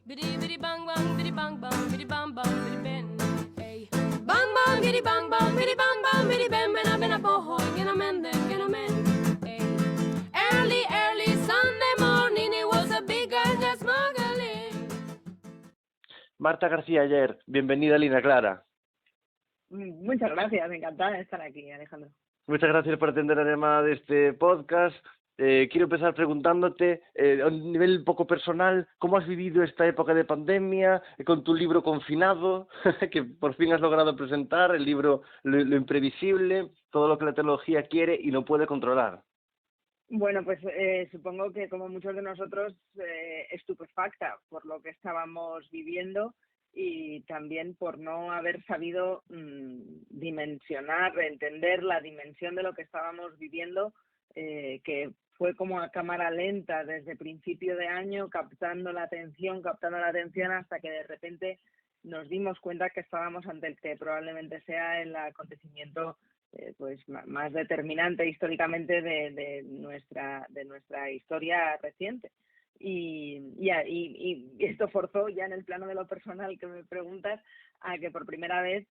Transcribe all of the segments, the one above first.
Bidi bidi bang bang bidi bang bidi ben. Hey. Bang bang bidi bang bidi ben ben boho gena men. Hey. Early Sunday morning it was a big girl just smuggling. Marta García Ayer, bienvenida a Línea Clara. Muchas gracias, encantada de estar aquí, Alejandro. Muchas gracias por atender la llamada de este podcast. Quiero empezar preguntándote, a un nivel poco personal, ¿cómo has vivido esta época de pandemia con tu libro Confinado, que por fin has logrado presentar, el libro lo imprevisible, todo lo que la tecnología quiere y no puede controlar? Bueno, pues supongo que como muchos de nosotros, estupefacta por lo que estábamos viviendo y también por no haber sabido dimensionar, entender la dimensión de lo que estábamos viviendo, que fue como a cámara lenta desde principio de año, captando la atención hasta que de repente nos dimos cuenta que estábamos ante el que probablemente sea el acontecimiento pues más determinante históricamente de nuestra historia reciente. Y esto forzó ya en el plano de lo personal que me preguntas a que por primera vez,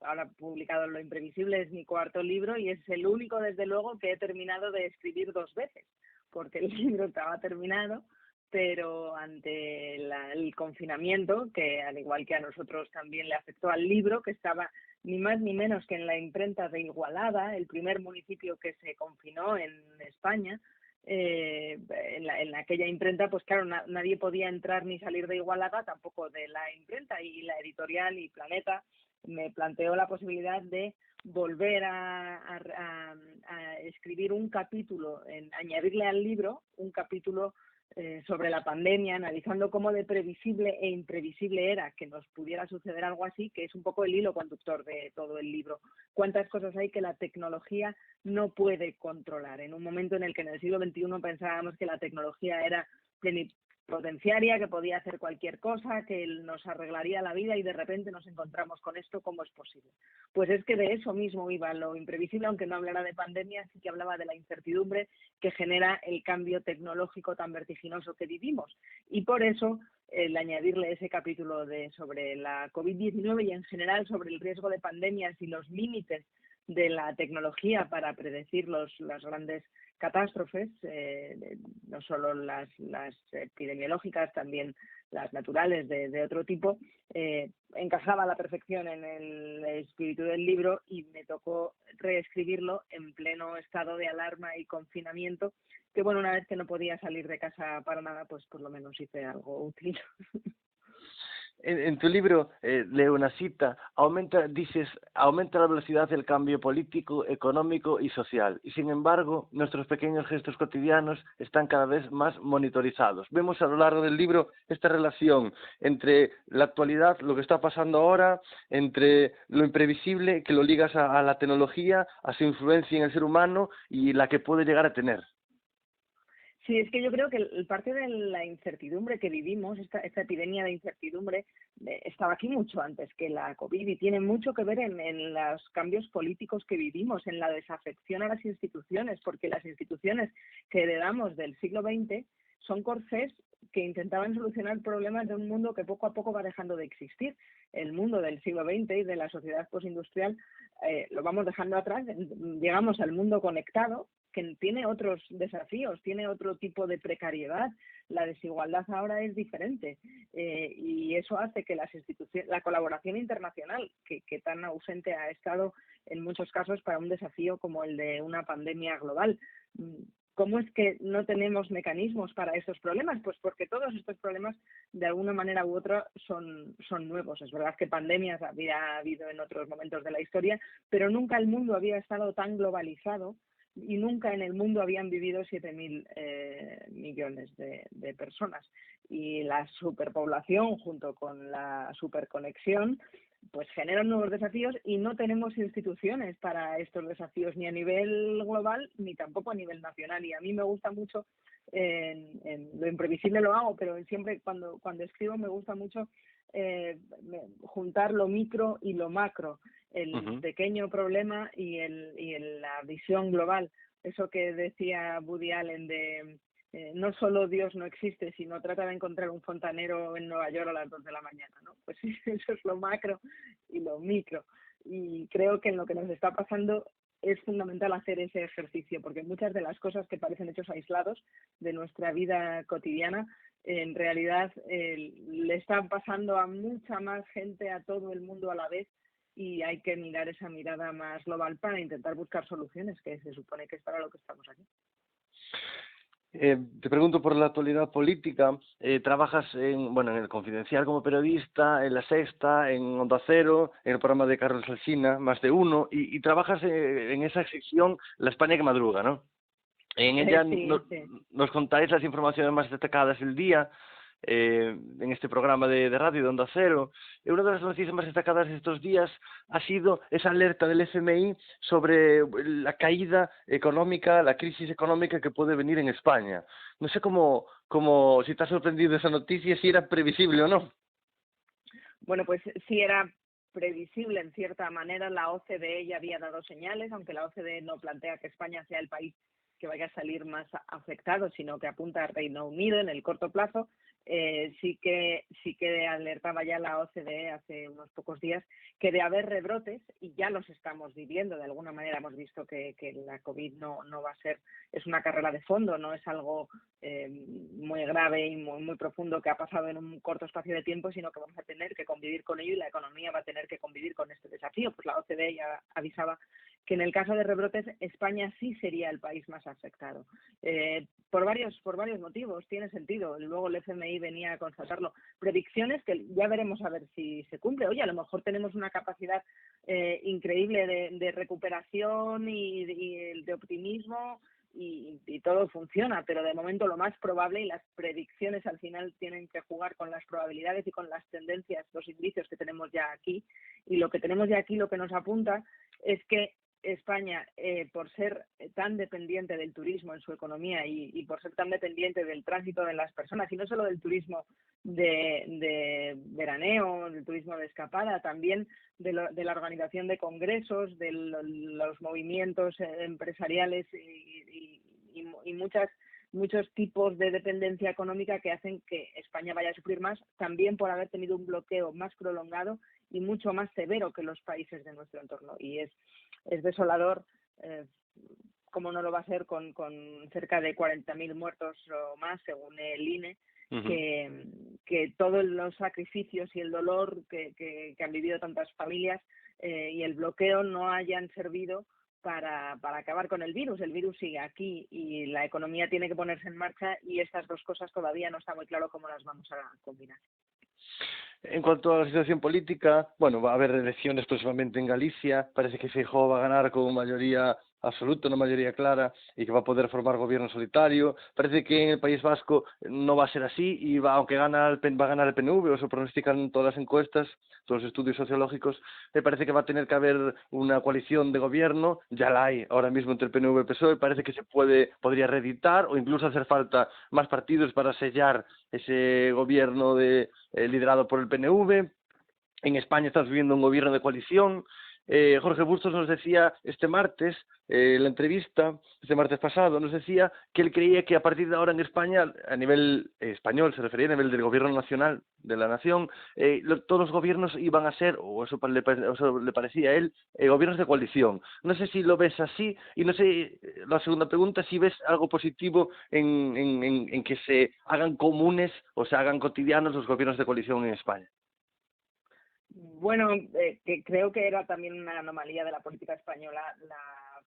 ahora publicado Lo Imprevisible, es mi cuarto libro y es el único, desde luego, que he terminado de escribir 2 veces, porque el libro estaba terminado, pero ante el confinamiento, que al igual que a nosotros también le afectó al libro, que estaba ni más ni menos que en la imprenta de Igualada, el primer municipio que se confinó en España. En aquella imprenta, pues claro, nadie podía entrar ni salir de Igualada, tampoco de la imprenta, y la editorial y Planeta me planteó la posibilidad de volver a escribir un capítulo, añadirle al libro un capítulo sobre la pandemia, analizando cómo de previsible e imprevisible era que nos pudiera suceder algo así, que es un poco el hilo conductor de todo el libro. Cuántas cosas hay que la tecnología no puede controlar. En un momento en el que en el siglo XXI pensábamos que la tecnología era plenipotenciaria, que podía hacer cualquier cosa, que nos arreglaría la vida, y de repente nos encontramos con esto, ¿cómo es posible? Pues es que de eso mismo iba Lo Imprevisible, aunque no hablara de pandemia, sí que hablaba de la incertidumbre que genera el cambio tecnológico tan vertiginoso que vivimos. Y por eso el añadirle ese capítulo sobre la COVID-19 y en general sobre el riesgo de pandemias y los límites de la tecnología para predecir las grandes catástrofes, no solo las epidemiológicas, también las naturales de otro tipo, encajaba a la perfección en el espíritu del libro, y me tocó reescribirlo en pleno estado de alarma y confinamiento, que bueno, una vez que no podía salir de casa para nada, pues por lo menos hice algo útil. En tu libro leo una cita, aumenta la velocidad del cambio político, económico y social, y sin embargo nuestros pequeños gestos cotidianos están cada vez más monitorizados. Vemos a lo largo del libro esta relación entre la actualidad, lo que está pasando ahora, entre lo imprevisible, que lo ligas a la tecnología, a su influencia en el ser humano y la que puede llegar a tener. Sí, es que yo creo que parte de la incertidumbre que vivimos, esta epidemia de incertidumbre, estaba aquí mucho antes que la COVID, y tiene mucho que ver en los cambios políticos que vivimos, en la desafección a las instituciones, porque las instituciones que heredamos del siglo XX son corsés que intentaban solucionar problemas de un mundo que poco a poco va dejando de existir. El mundo del siglo XX y de la sociedad postindustrial lo vamos dejando atrás, llegamos al mundo conectado, que tiene otros desafíos, tiene otro tipo de precariedad. La desigualdad ahora es diferente, y eso hace que las instituciones, la colaboración internacional, que tan ausente ha estado en muchos casos para un desafío como el de una pandemia global. ¿Cómo es que no tenemos mecanismos para estos problemas? Pues porque todos estos problemas, de alguna manera u otra, son nuevos. Es verdad que pandemias había habido en otros momentos de la historia, pero nunca el mundo había estado tan globalizado, y nunca en el mundo habían vivido 7.000 millones de personas. Y la superpoblación junto con la superconexión pues generan nuevos desafíos, y no tenemos instituciones para estos desafíos, ni a nivel global ni tampoco a nivel nacional. Y a mí me gusta mucho, en Lo Imprevisible lo hago, pero siempre cuando escribo me gusta mucho juntar lo micro y lo macro, el pequeño problema y la visión global. Eso que decía Woody Allen de no solo Dios no existe, sino trata de encontrar un fontanero en Nueva York a las 2 de la mañana, ¿no? Pues eso es lo macro y lo micro. Y creo que en lo que nos está pasando es fundamental hacer ese ejercicio, porque muchas de las cosas que parecen hechos aislados de nuestra vida cotidiana, en realidad le están pasando a mucha más gente, a todo el mundo a la vez, y hay que mirar esa mirada más global para intentar buscar soluciones, que se supone que es para lo que estamos aquí. Te pregunto por la actualidad política. Trabajas en El Confidencial como periodista, en La Sexta, en Onda Cero, en el programa de Carlos Alsina, Más de Uno, y trabajas en esa sección La España que madruga, ¿no? En ella Sí, sí. nos contáis las informaciones más destacadas del día, en este programa de radio de Onda Cero. Una de las noticias más destacadas de estos días ha sido esa alerta del FMI sobre la caída económica, la crisis económica que puede venir en España. No sé si te ha sorprendido esa noticia, si era previsible o no. Bueno, pues sí era previsible en cierta manera. La OCDE ya había dado señales, aunque la OCDE no plantea que España sea el país que vaya a salir más afectado, sino que apunta al Reino Unido en el corto plazo. Sí que alertaba ya la OCDE hace unos pocos días que de haber rebrotes, y ya los estamos viviendo, de alguna manera hemos visto que la COVID no va a ser, es una carrera de fondo, no es algo muy grave y muy profundo que ha pasado en un corto espacio de tiempo, sino que vamos a tener que convivir con ello y la economía va a tener que convivir con este desafío. Pues la OCDE ya avisaba que en el caso de rebrotes España sí sería el país más afectado. Por varios motivos, tiene sentido. Luego el FMI venía a constatarlo. Predicciones que ya veremos a ver si se cumple. Oye, a lo mejor tenemos una capacidad increíble de recuperación y de optimismo y todo funciona, pero de momento lo más probable, y las predicciones al final tienen que jugar con las probabilidades y con las tendencias, los indicios que tenemos ya aquí, y lo que tenemos ya aquí lo que nos apunta es que España, por ser tan dependiente del turismo en su economía y por ser tan dependiente del tránsito de las personas, y no solo del turismo de veraneo, del turismo de escapada, también de la organización de congresos, de los movimientos empresariales y muchos tipos de dependencia económica que hacen que España vaya a sufrir más, también por haber tenido un bloqueo más prolongado y mucho más severo que los países de nuestro entorno. Y es desolador, como no lo va a ser con cerca de 40.000 muertos o más, según el INE, que todos los sacrificios y el dolor que han vivido tantas familias y el bloqueo no hayan servido para acabar con el virus. El virus sigue aquí y la economía tiene que ponerse en marcha, y estas dos cosas todavía no está muy claro cómo las vamos a combinar. En cuanto a la situación política, va a haber elecciones próximamente en Galicia. Parece que Feijóo va a ganar con mayoría absoluta, una mayoría clara, y que va a poder formar gobierno solitario. Parece que en el País Vasco no va a ser así, y aunque va a ganar el PNV, o eso pronostican todas las encuestas, todos los estudios sociológicos, me parece que va a tener que haber una coalición de gobierno. Ya la hay ahora mismo entre el PNV y el PSOE. Parece que podría reeditar, o incluso hacer falta más partidos para sellar ese gobierno liderado por el PNV. En España estamos viviendo un gobierno de coalición. Jorge Bustos nos decía este martes, la entrevista, este martes pasado, nos decía que él creía que a partir de ahora en España, a nivel español, se refería a nivel del gobierno nacional, de la nación, todos los gobiernos iban a ser, o eso le parecía a él, gobiernos de coalición. No sé si lo ves así, y no sé, la segunda pregunta, si ves algo positivo en que se hagan comunes o se hagan cotidianos los gobiernos de coalición en España. Bueno, que creo que era también una anomalía de la política española la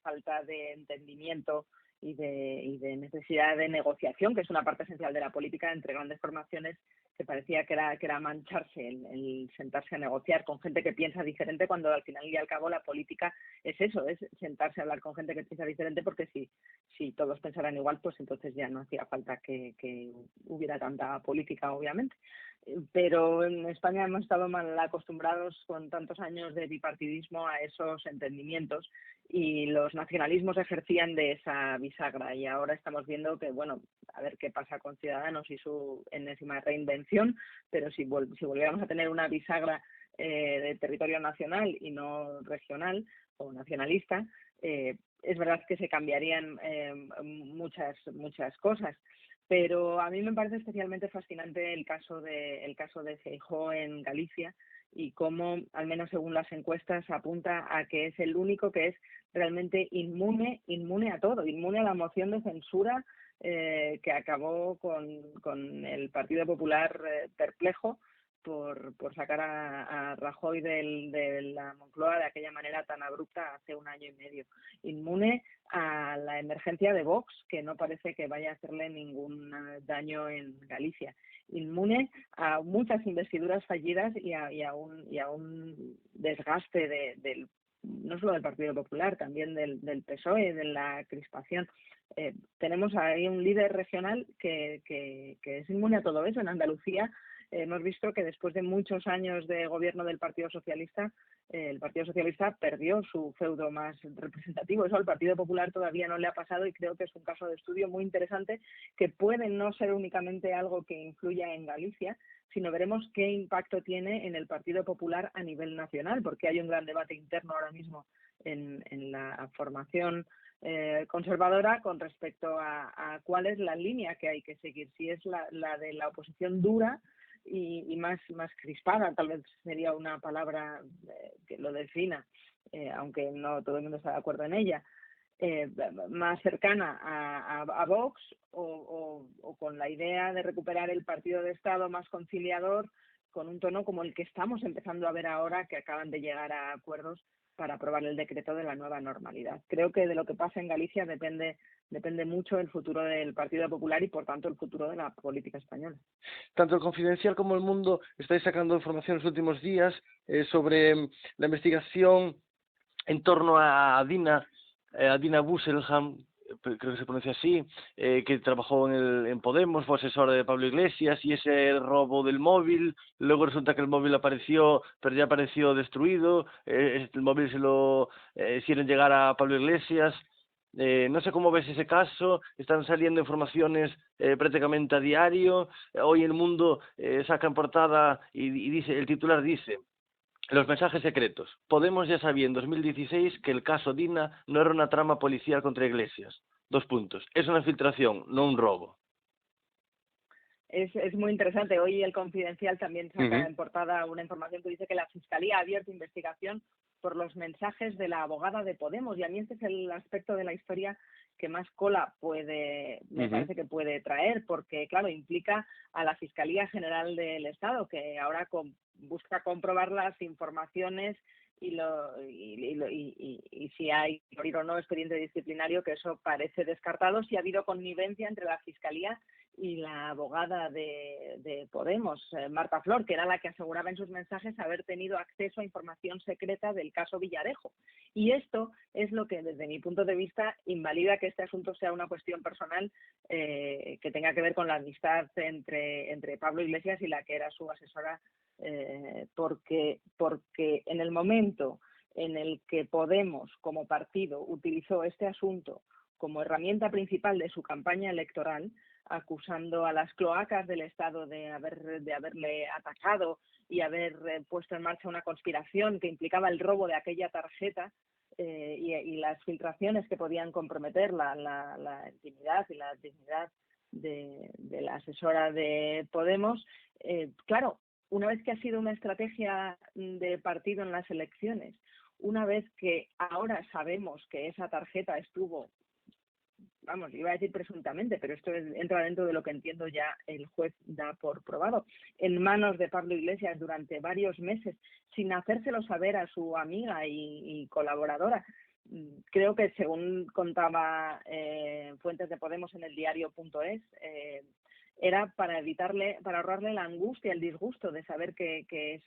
falta de entendimiento y de necesidad de negociación, que es una parte esencial de la política, entre grandes formaciones, que parecía que era mancharse el sentarse a negociar con gente que piensa diferente, cuando al final y al cabo la política es eso, es sentarse a hablar con gente que piensa diferente, porque si todos pensaran igual, pues entonces ya no hacía falta que hubiera tanta política, obviamente. Pero en España hemos estado mal acostumbrados con tantos años de bipartidismo a esos entendimientos, y los nacionalismos ejercían de esa bisagra, y ahora estamos viendo que, a ver qué pasa con Ciudadanos y su enésima reinvención, pero si volviéramos a tener una bisagra de territorio nacional y no regional o nacionalista, es verdad que se cambiarían muchas cosas. Pero a mí me parece especialmente fascinante el caso de Feijóo en Galicia y cómo, al menos según las encuestas, apunta a que es el único que es realmente inmune a todo, inmune a la moción de censura que acabó con el Partido Popular perplejo por sacar a Rajoy de la Moncloa de aquella manera tan abrupta hace un año y medio. Inmune a la emergencia de Vox, que no parece que vaya a hacerle ningún daño en Galicia. Inmune a muchas investiduras fallidas y a un desgaste del no solo del Partido Popular, también del PSOE, de la crispación. Tenemos ahí un líder regional que es inmune a todo eso. En Andalucía hemos visto que después de muchos años de gobierno del Partido Socialista, el Partido Socialista perdió su feudo más representativo. Eso al Partido Popular todavía no le ha pasado y creo que es un caso de estudio muy interesante que puede no ser únicamente algo que influya en Galicia, sino veremos qué impacto tiene en el Partido Popular a nivel nacional, porque hay un gran debate interno ahora mismo en la formación conservadora con respecto a cuál es la línea que hay que seguir, si es la de la oposición dura y más crispada, tal vez sería una palabra que lo defina, aunque no todo el mundo está de acuerdo en ella, más cercana a Vox o con la idea de recuperar el partido de Estado más conciliador con un tono como el que estamos empezando a ver ahora, que acaban de llegar a acuerdos para aprobar el decreto de la nueva normalidad. Creo que de lo que pasa en Galicia depende mucho el futuro del Partido Popular y, por tanto, el futuro de la política española. Tanto el Confidencial como El Mundo estáis sacando información en los últimos días sobre la investigación en torno a Dina Busselham, creo que se pronuncia así, que trabajó en Podemos, fue asesora de Pablo Iglesias, y ese robo del móvil. Luego resulta que el móvil apareció, pero ya apareció destruido. El móvil se lo hicieron llegar a Pablo Iglesias. No sé cómo ves ese caso. Están saliendo informaciones prácticamente a diario. Hoy El Mundo saca en portada y dice, el titular dice: los mensajes secretos. Podemos ya sabía en 2016 que el caso Dina no era una trama policial contra Iglesias. 2 puntos. Es una filtración, no un robo. Es muy interesante. Hoy el Confidencial también saca en portada una información que dice que la Fiscalía ha abierto investigación por los mensajes de la abogada de Podemos, y a mí este es el aspecto de la historia que más cola me parece que puede traer, porque claro, implica a la Fiscalía General del Estado, que ahora busca comprobar las informaciones y si hay o no expediente disciplinario, que eso parece descartado, si ha habido connivencia entre la Fiscalía y la abogada de Podemos, Marta Flor, que era la que aseguraba en sus mensajes haber tenido acceso a información secreta del caso Villarejo. Y esto es lo que, desde mi punto de vista, invalida que este asunto sea una cuestión personal que tenga que ver con la amistad entre Pablo Iglesias y la que era su asesora, porque en el momento en el que Podemos, como partido, utilizó este asunto como herramienta principal de su campaña electoral, acusando a las cloacas del Estado de haberle atacado y haber puesto en marcha una conspiración que implicaba el robo de aquella tarjeta y las filtraciones que podían comprometer la intimidad y la dignidad de la asesora de Podemos. Claro, una vez que ha sido una estrategia de partido en las elecciones, una vez que ahora sabemos que esa tarjeta estuvo, vamos, iba a decir presuntamente, pero esto entra dentro de lo que entiendo ya el juez da por probado, en manos de Pablo Iglesias durante varios meses, sin hacérselo saber a su amiga y colaboradora. Creo que, según contaba fuentes de Podemos en el diario.es, era para ahorrarle la angustia, el disgusto de saber que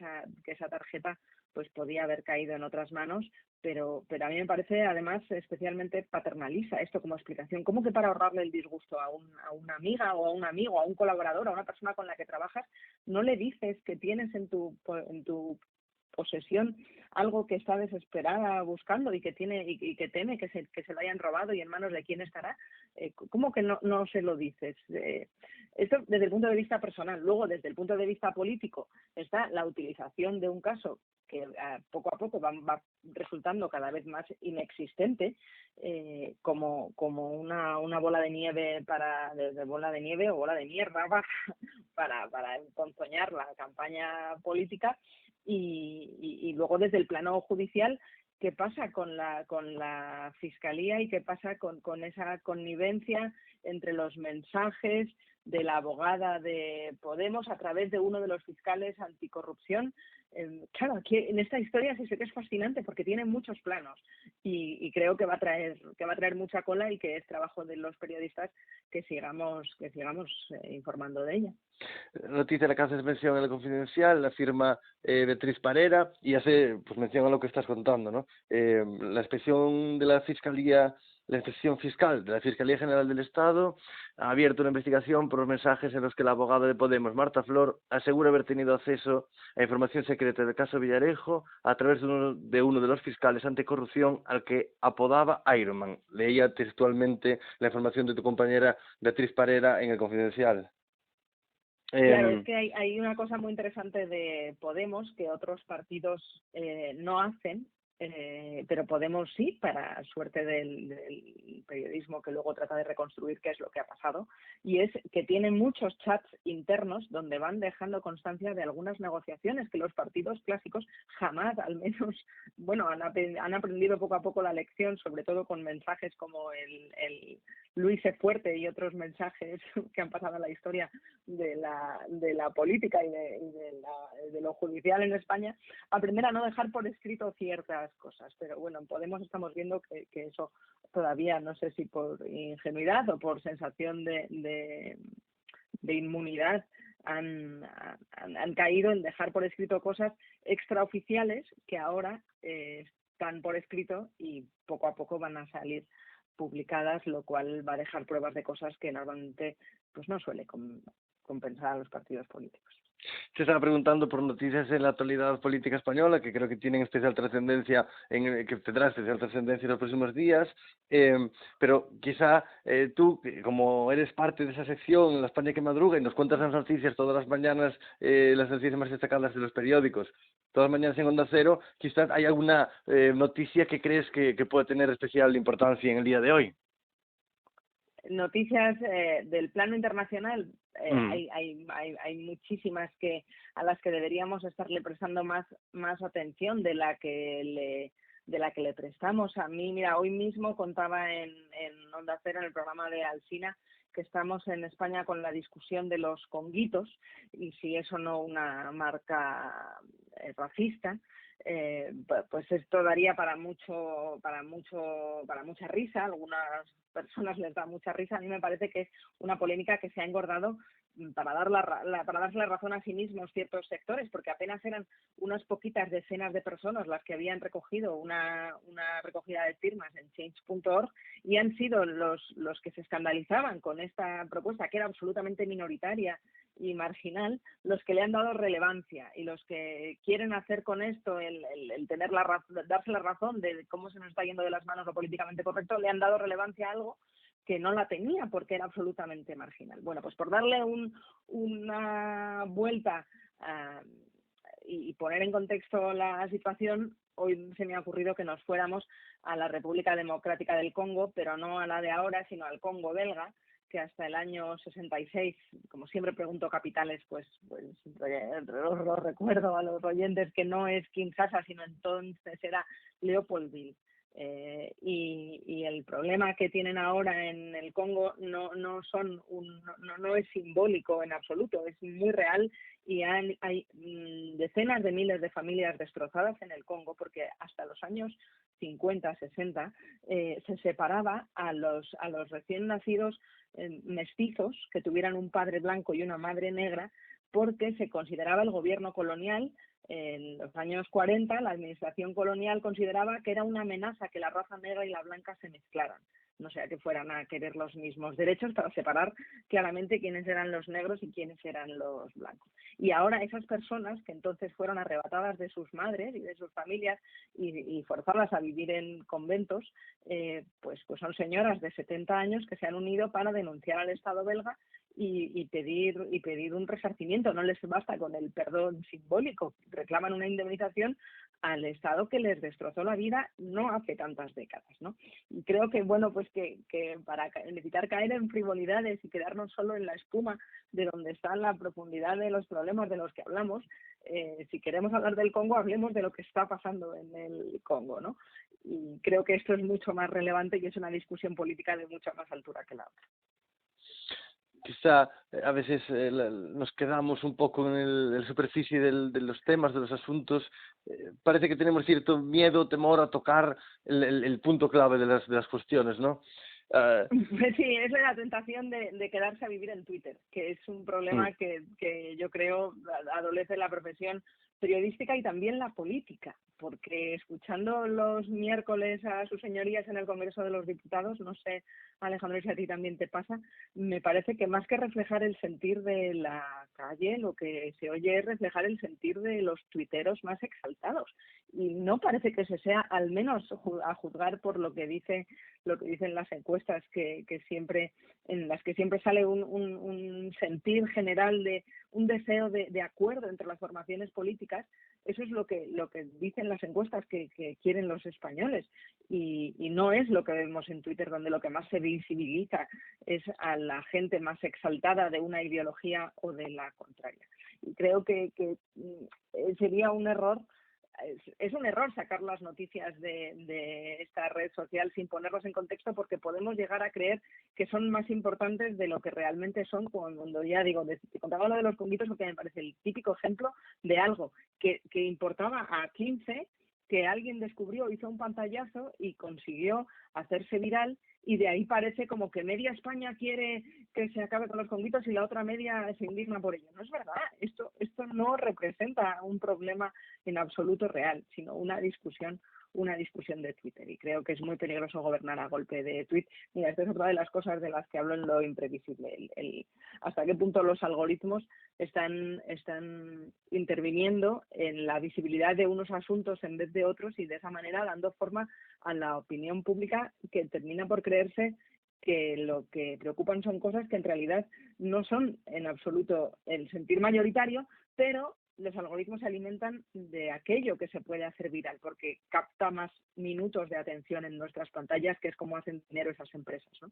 esa tarjeta pues podía haber caído en otras manos, pero a mí me parece además especialmente paternalista esto como explicación. ¿Cómo que para ahorrarle el disgusto a una amiga o a un amigo, a un colaborador, a una persona con la que trabajas, no le dices que tienes en tu posesión algo que está desesperada buscando y que tiene y que teme que se lo hayan robado y en manos de quién estará, ¿cómo que no se lo dices? Esto desde el punto de vista personal. Luego, desde el punto de vista político, está la utilización de un caso que poco a poco va resultando cada vez más inexistente, como una bola de nieve de bola de nieve o bola de mierda para emponzoñar la campaña política. Y luego desde el plano judicial, ¿qué pasa con la Fiscalía y qué pasa con esa connivencia entre los mensajes de la abogada de Podemos a través de uno de los fiscales anticorrupción? Claro, aquí en esta historia sí sé que es fascinante porque tiene muchos planos y creo que va a traer mucha cola y que es trabajo de los periodistas que sigamos informando de ella. Noticia a la que haces mención en el Confidencial, la firma Beatriz Parera, y hace pues mención a lo que estás contando, ¿no? La inspección de la Fiscalía, la inspección fiscal de la Fiscalía General del Estado ha abierto una investigación por los mensajes en los que la abogada de Podemos, Marta Flor, asegura haber tenido acceso a información secreta del caso Villarejo a través de uno de los fiscales anticorrupción al que apodaba Iron Man. Leía textualmente la información de tu compañera Beatriz Parera en el Confidencial. Claro, es que hay una cosa muy interesante de Podemos que otros partidos no hacen, pero Podemos sí, para suerte del periodismo que luego trata de reconstruir qué es lo que ha pasado, y es que tiene muchos chats internos donde van dejando constancia de algunas negociaciones que los partidos clásicos jamás, al menos, bueno, han aprendido poco a poco la lección, sobre todo con mensajes como el Luis es fuerte y otros mensajes que han pasado a la historia de la política y de lo judicial en España, aprender a no dejar por escrito ciertas cosas. Pero bueno, en Podemos estamos viendo que eso todavía, no sé si por ingenuidad o por sensación de inmunidad, han caído en dejar por escrito cosas extraoficiales que ahora están por escrito y poco a poco van a salir publicadas, lo cual va a dejar pruebas de cosas que normalmente pues no suele compensar a los partidos políticos. Se estaba preguntando por noticias en la actualidad política española que creo que tienen especial trascendencia, que tendrá especial trascendencia en los próximos días, pero quizá tú, como eres parte de esa sección, La España que madruga, y nos cuentas las noticias todas las mañanas, las noticias más destacadas de los periódicos, todas las mañanas en Onda Cero, quizás hay alguna noticia que crees que puede tener especial importancia en el día de hoy. Noticias del plano internacional, hay muchísimas a las que deberíamos estarle prestando más atención de la que le prestamos. A mí, mira, hoy mismo contaba en Onda Cero, en el programa de Alsina, que estamos en España con la discusión de los conguitos y si es o no una marca racista. Pues esto daría para mucha risa. A algunas personas les da mucha risa. A mí me parece que es una polémica que se ha engordado para darse la razón a sí mismos ciertos sectores, porque apenas eran unas poquitas decenas de personas las que habían recogido una recogida de firmas en change.org y han sido los que se escandalizaban con esta propuesta, que era absolutamente minoritaria y marginal, los que le han dado relevancia, y los que quieren hacer con esto el darse la razón de cómo se nos está yendo de las manos lo políticamente correcto, le han dado relevancia a algo que no la tenía porque era absolutamente marginal. Bueno, pues por darle una vuelta y poner en contexto la situación, hoy se me ha ocurrido que nos fuéramos a la República Democrática del Congo, pero no a la de ahora, sino al Congo belga, que hasta el año 66, como siempre pregunto capitales, pues lo recuerdo a los oyentes que no es Kinshasa, sino entonces era Leopoldville. Y el problema que tienen ahora en el Congo no es simbólico en absoluto, es muy real, y hay decenas de miles de familias destrozadas en el Congo porque hasta los años 50, 60 se separaba a los recién nacidos mestizos que tuvieran un padre blanco y una madre negra, porque se consideraba el gobierno colonial. En los años 40, la administración colonial consideraba que era una amenaza que la raza negra y la blanca se mezclaran, no sea que fueran a querer los mismos derechos, para separar claramente quiénes eran los negros y quiénes eran los blancos. Y ahora esas personas que entonces fueron arrebatadas de sus madres y de sus familias y forzadas a vivir en conventos, pues son señoras de 70 años que se han unido para denunciar al Estado belga y pedir un resarcimiento. No les basta con el perdón simbólico, reclaman una indemnización al Estado que les destrozó la vida no hace tantas décadas, ¿no? Y creo que, bueno, pues que para evitar caer en frivolidades y quedarnos solo en la espuma de donde está la profundidad de los problemas de los que hablamos, si queremos hablar del Congo, hablemos de lo que está pasando en el Congo, ¿no? Y creo que esto es mucho más relevante y es una discusión política de mucha más altura que la otra. Quizá a veces nos quedamos un poco en la superficie de los temas, de los asuntos. Parece que tenemos cierto miedo, temor a tocar el punto clave de las cuestiones, ¿no? Sí, esa es la tentación de quedarse a vivir en Twitter, que es un problema que yo creo adolece la profesión periodística y también la política, porque escuchando los miércoles a sus señorías en el Congreso de los Diputados, no sé, Alejandro, si a ti también te pasa, me parece que más que reflejar el sentir de la calle, lo que se oye es reflejar el sentir de los tuiteros más exaltados. Y no parece que se sea, al menos a juzgar por lo que dicen las encuestas, que siempre, en las que siempre sale un sentir general de un deseo de acuerdo entre las formaciones políticas. Eso es lo que dicen las encuestas que quieren los españoles, y no es lo que vemos en Twitter, donde lo que más se visibiliza es a la gente más exaltada de una ideología o de la contraria. Y creo que sería un error. Es un error sacar las noticias de esta red social sin ponerlos en contexto, porque podemos llegar a creer que son más importantes de lo que realmente son, cuando ya digo, te contaba lo de los conguitos porque me parece el típico ejemplo de algo que importaba a 15, que alguien descubrió, hizo un pantallazo y consiguió hacerse viral, y de ahí parece como que media España quiere que se acabe con los conguitos y la otra media se indigna por ello. No es verdad, esto no representa un problema en absoluto real, sino una discusión de Twitter, y creo que es muy peligroso gobernar a golpe de tweet. Mira, esta es otra de las cosas de las que hablo en lo imprevisible, hasta qué punto los algoritmos están interviniendo en la visibilidad de unos asuntos en vez de otros, y de esa manera dando forma a la opinión pública, que termina por creerse que lo que preocupan son cosas que en realidad no son en absoluto el sentir mayoritario, pero los algoritmos se alimentan de aquello que se puede hacer viral, porque capta más minutos de atención en nuestras pantallas, que es como hacen dinero esas empresas, ¿no?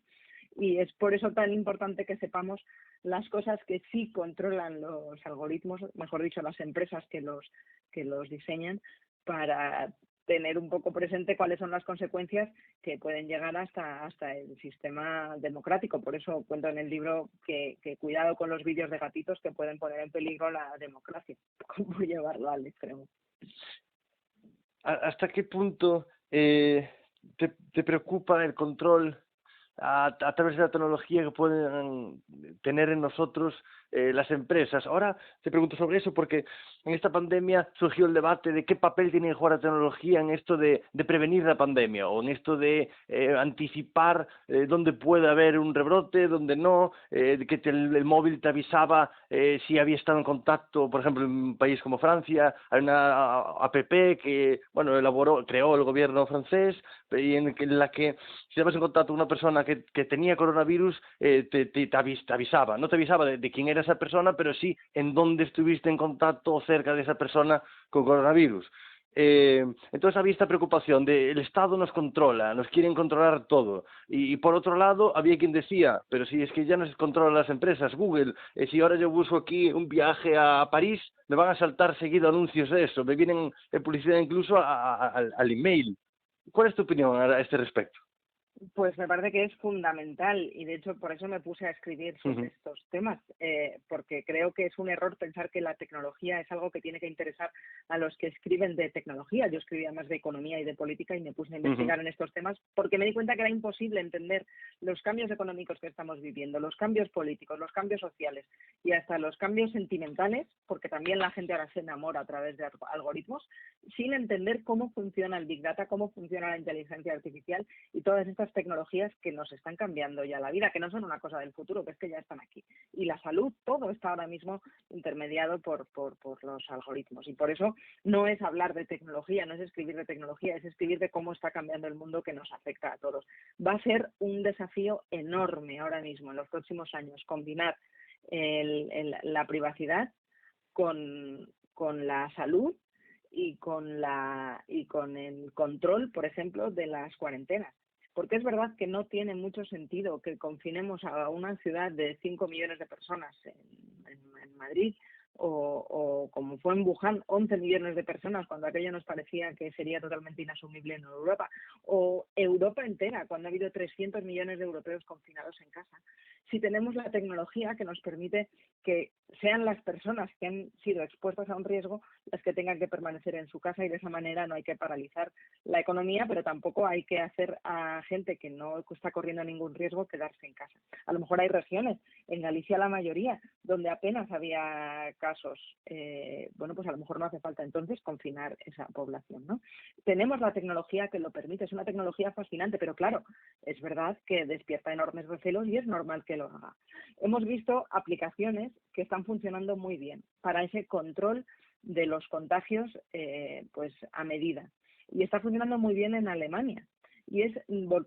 Y es por eso tan importante que sepamos las cosas que sí controlan los algoritmos, mejor dicho, las empresas que los diseñan, para tener un poco presente cuáles son las consecuencias que pueden llegar hasta el sistema democrático. Por eso cuento en el libro que cuidado con los vídeos de gatitos, que pueden poner en peligro la democracia, cómo llevarlo al extremo. ¿Hasta qué punto te preocupa el control a través de la tecnología que pueden tener en nosotros las empresas? Ahora te pregunto sobre eso porque en esta pandemia surgió el debate de qué papel tiene que jugar la tecnología en esto de prevenir la pandemia, o en esto de anticipar dónde puede haber un rebrote, dónde no, que el móvil te avisaba si había estado en contacto, por ejemplo, en un país como Francia, hay una app que creó el gobierno francés, y en la que si estabas en contacto con una persona que tenía coronavirus, te avisaba. No te avisaba de quién era esa persona, pero sí en dónde estuviste en contacto o cerca de esa persona con coronavirus. Entonces había esta preocupación de el Estado nos controla, nos quieren controlar todo, y por otro lado había quien decía, pero si es que ya nos controlan las empresas, Google, si ahora yo busco aquí un viaje a París, me van a saltar seguido anuncios de eso, me vienen publicidad incluso al email. ¿Cuál es tu opinión a este respecto? Pues me parece que es fundamental, y de hecho por eso me puse a escribir sobre estos temas, porque creo que es un error pensar que la tecnología es algo que tiene que interesar a los que escriben de tecnología. Yo escribía más de economía y de política y me puse a investigar en estos temas porque me di cuenta que era imposible entender los cambios económicos que estamos viviendo, los cambios políticos, los cambios sociales y hasta los cambios sentimentales, porque también la gente ahora se enamora a través de algoritmos, sin entender cómo funciona el Big Data, cómo funciona la inteligencia artificial y todas estas estas tecnologías que nos están cambiando ya la vida, que no son una cosa del futuro, que es que ya están aquí. Y la salud, todo está ahora mismo intermediado por los algoritmos. Y por eso no es hablar de tecnología, no es escribir de tecnología, es escribir de cómo está cambiando el mundo que nos afecta a todos. Va a ser un desafío enorme ahora mismo, en los próximos años, combinar la privacidad con la salud y con el control, por ejemplo, de las cuarentenas. Porque es verdad que no tiene mucho sentido que confinemos a una ciudad de 5 millones de personas en Madrid o como fue en Wuhan, 11 millones de personas, cuando aquello nos parecía que sería totalmente inasumible en Europa, o Europa entera, cuando ha habido 300 millones de europeos confinados en casa. Si tenemos la tecnología que nos permite que sean las personas que han sido expuestas a un riesgo las que tengan que permanecer en su casa, y de esa manera no hay que paralizar la economía, pero tampoco hay que hacer a gente que no está corriendo ningún riesgo quedarse en casa. A lo mejor hay regiones, en Galicia la mayoría, donde apenas había casos. Bueno, pues a lo mejor no hace falta entonces confinar esa población, ¿no? Tenemos la tecnología que lo permite, es una tecnología fascinante, pero claro, es verdad que despierta enormes recelos y es normal que lo haga. Hemos visto aplicaciones que están funcionando muy bien para ese control de los contagios pues a medida. Y está funcionando muy bien en Alemania. Y es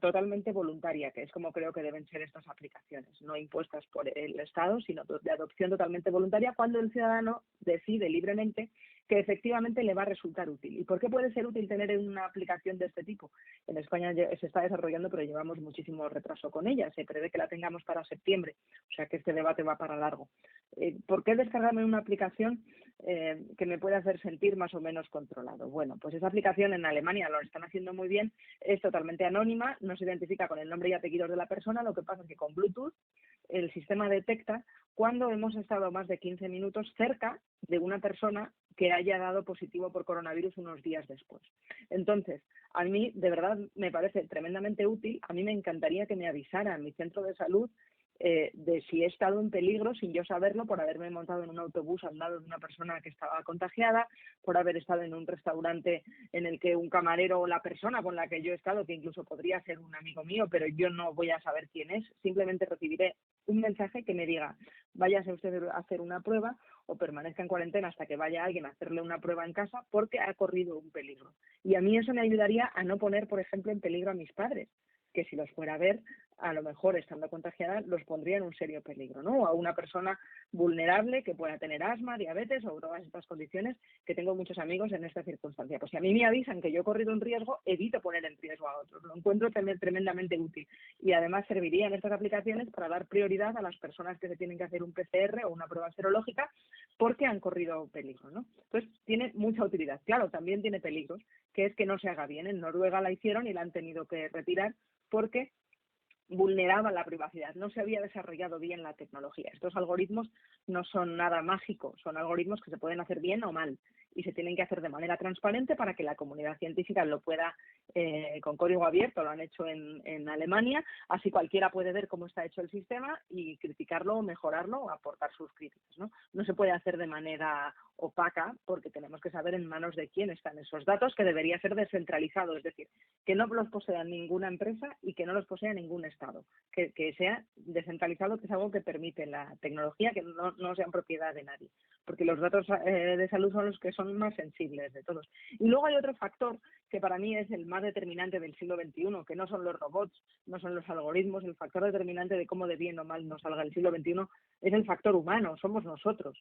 totalmente voluntaria, que es como creo que deben ser estas aplicaciones, no impuestas por el Estado, sino de adopción totalmente voluntaria, cuando el ciudadano decide libremente que efectivamente le va a resultar útil. ¿Y por qué puede ser útil tener una aplicación de este tipo? En España se está desarrollando, pero llevamos muchísimo retraso con ella. Se prevé que la tengamos para septiembre, o sea que este debate va para largo. ¿Por qué descargarme una aplicación que me pueda hacer sentir más o menos controlado? Bueno, pues esa aplicación en Alemania lo están haciendo muy bien, es totalmente anónima, no se identifica con el nombre y apellidos de la persona, lo que pasa es que con Bluetooth el sistema detecta cuando hemos estado más de 15 minutos cerca de una persona que haya dado positivo por coronavirus unos días después. Entonces, a mí de verdad me parece tremendamente útil. A mí me encantaría que me avisaran mi centro de salud de si he estado en peligro sin yo saberlo, por haberme montado en un autobús al lado de una persona que estaba contagiada, por haber estado en un restaurante en el que un camarero o la persona con la que yo he estado, que incluso podría ser un amigo mío, pero yo no voy a saber quién es, simplemente recibiré un mensaje que me diga: váyase usted a hacer una prueba o permanezca en cuarentena hasta que vaya alguien a hacerle una prueba en casa porque ha corrido un peligro. Y a mí eso me ayudaría a no poner, por ejemplo, en peligro a mis padres, que si los fuera a ver, a lo mejor estando contagiada, los pondría en un serio peligro, ¿no? O a una persona vulnerable que pueda tener asma, diabetes o todas estas condiciones, que tengo muchos amigos en esta circunstancia. Pues si a mí me avisan que yo he corrido un riesgo, evito poner en riesgo a otros. Lo encuentro tremendamente útil. Y además servirían estas aplicaciones para dar prioridad a las personas que se tienen que hacer un PCR o una prueba serológica porque han corrido peligro, ¿no? Entonces, tiene mucha utilidad. Claro, también tiene peligros, que es que no se haga bien. En Noruega la hicieron y la han tenido que retirar porque vulneraba la privacidad, no se había desarrollado bien la tecnología. Estos algoritmos no son nada mágicos, son algoritmos que se pueden hacer bien o mal y se tienen que hacer de manera transparente para que la comunidad científica lo pueda, con código abierto, lo han hecho en Alemania, así cualquiera puede ver cómo está hecho el sistema y criticarlo, mejorarlo o aportar sus críticas, ¿no? No se puede hacer de manera opaca porque tenemos que saber en manos de quién están esos datos, que debería ser descentralizado, es decir, que no los posea ninguna empresa y que no los posea ningún Estado, que sea descentralizado, que es algo que permite la tecnología, que no sean propiedad de nadie, porque los datos de salud son los que son más sensibles de todos. Y luego hay otro factor que para mí es el más determinante del siglo XXI, que no son los robots, no son los algoritmos. El factor determinante de cómo de bien o mal nos salga el siglo XXI es el factor humano, somos nosotros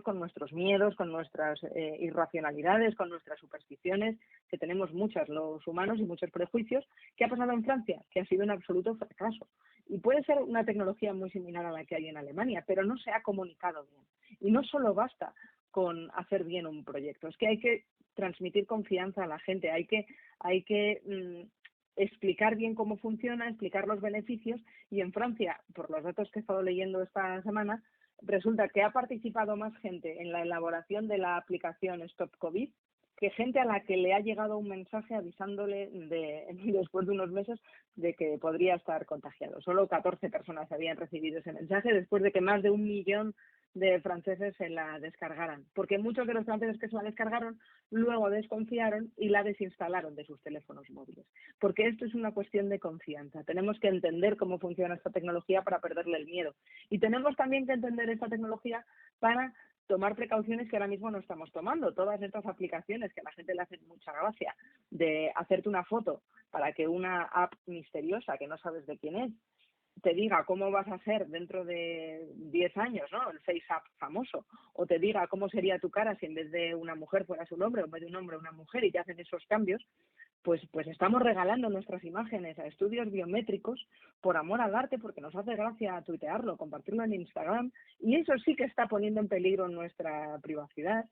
con nuestros miedos, con nuestras irracionalidades, con nuestras supersticiones, que tenemos muchas los humanos y muchos prejuicios. ¿Qué ha pasado en Francia? Que ha sido un absoluto fracaso. Y puede ser una tecnología muy similar a la que hay en Alemania, pero no se ha comunicado bien. Y no solo basta con hacer bien un proyecto, es que hay que transmitir confianza a la gente, hay que explicar bien cómo funciona, explicar los beneficios. Y en Francia, por los datos que he estado leyendo esta semana, resulta que ha participado más gente en la elaboración de la aplicación Stop COVID que gente a la que le ha llegado un mensaje avisándole después de unos meses de que podría estar contagiado. Solo 14 personas habían recibido ese mensaje después de que más de 1 millón de franceses se la descargaran, porque muchos de los franceses que se la descargaron luego desconfiaron y la desinstalaron de sus teléfonos móviles, porque esto es una cuestión de confianza. Tenemos que entender cómo funciona esta tecnología para perderle el miedo, y tenemos también que entender esta tecnología para tomar precauciones que ahora mismo no estamos tomando. Todas estas aplicaciones que a la gente le hacen mucha gracia, de hacerte una foto para que una app misteriosa que no sabes de quién es te diga cómo vas a ser dentro de 10 años, ¿no? El Face App famoso, o te diga cómo sería tu cara si en vez de una mujer fueras un hombre, o en vez de un hombre una mujer, y te hacen esos cambios, pues estamos regalando nuestras imágenes a estudios biométricos por amor al arte, porque nos hace gracia tuitearlo, compartirlo en Instagram, y eso sí que está poniendo en peligro nuestra privacidad,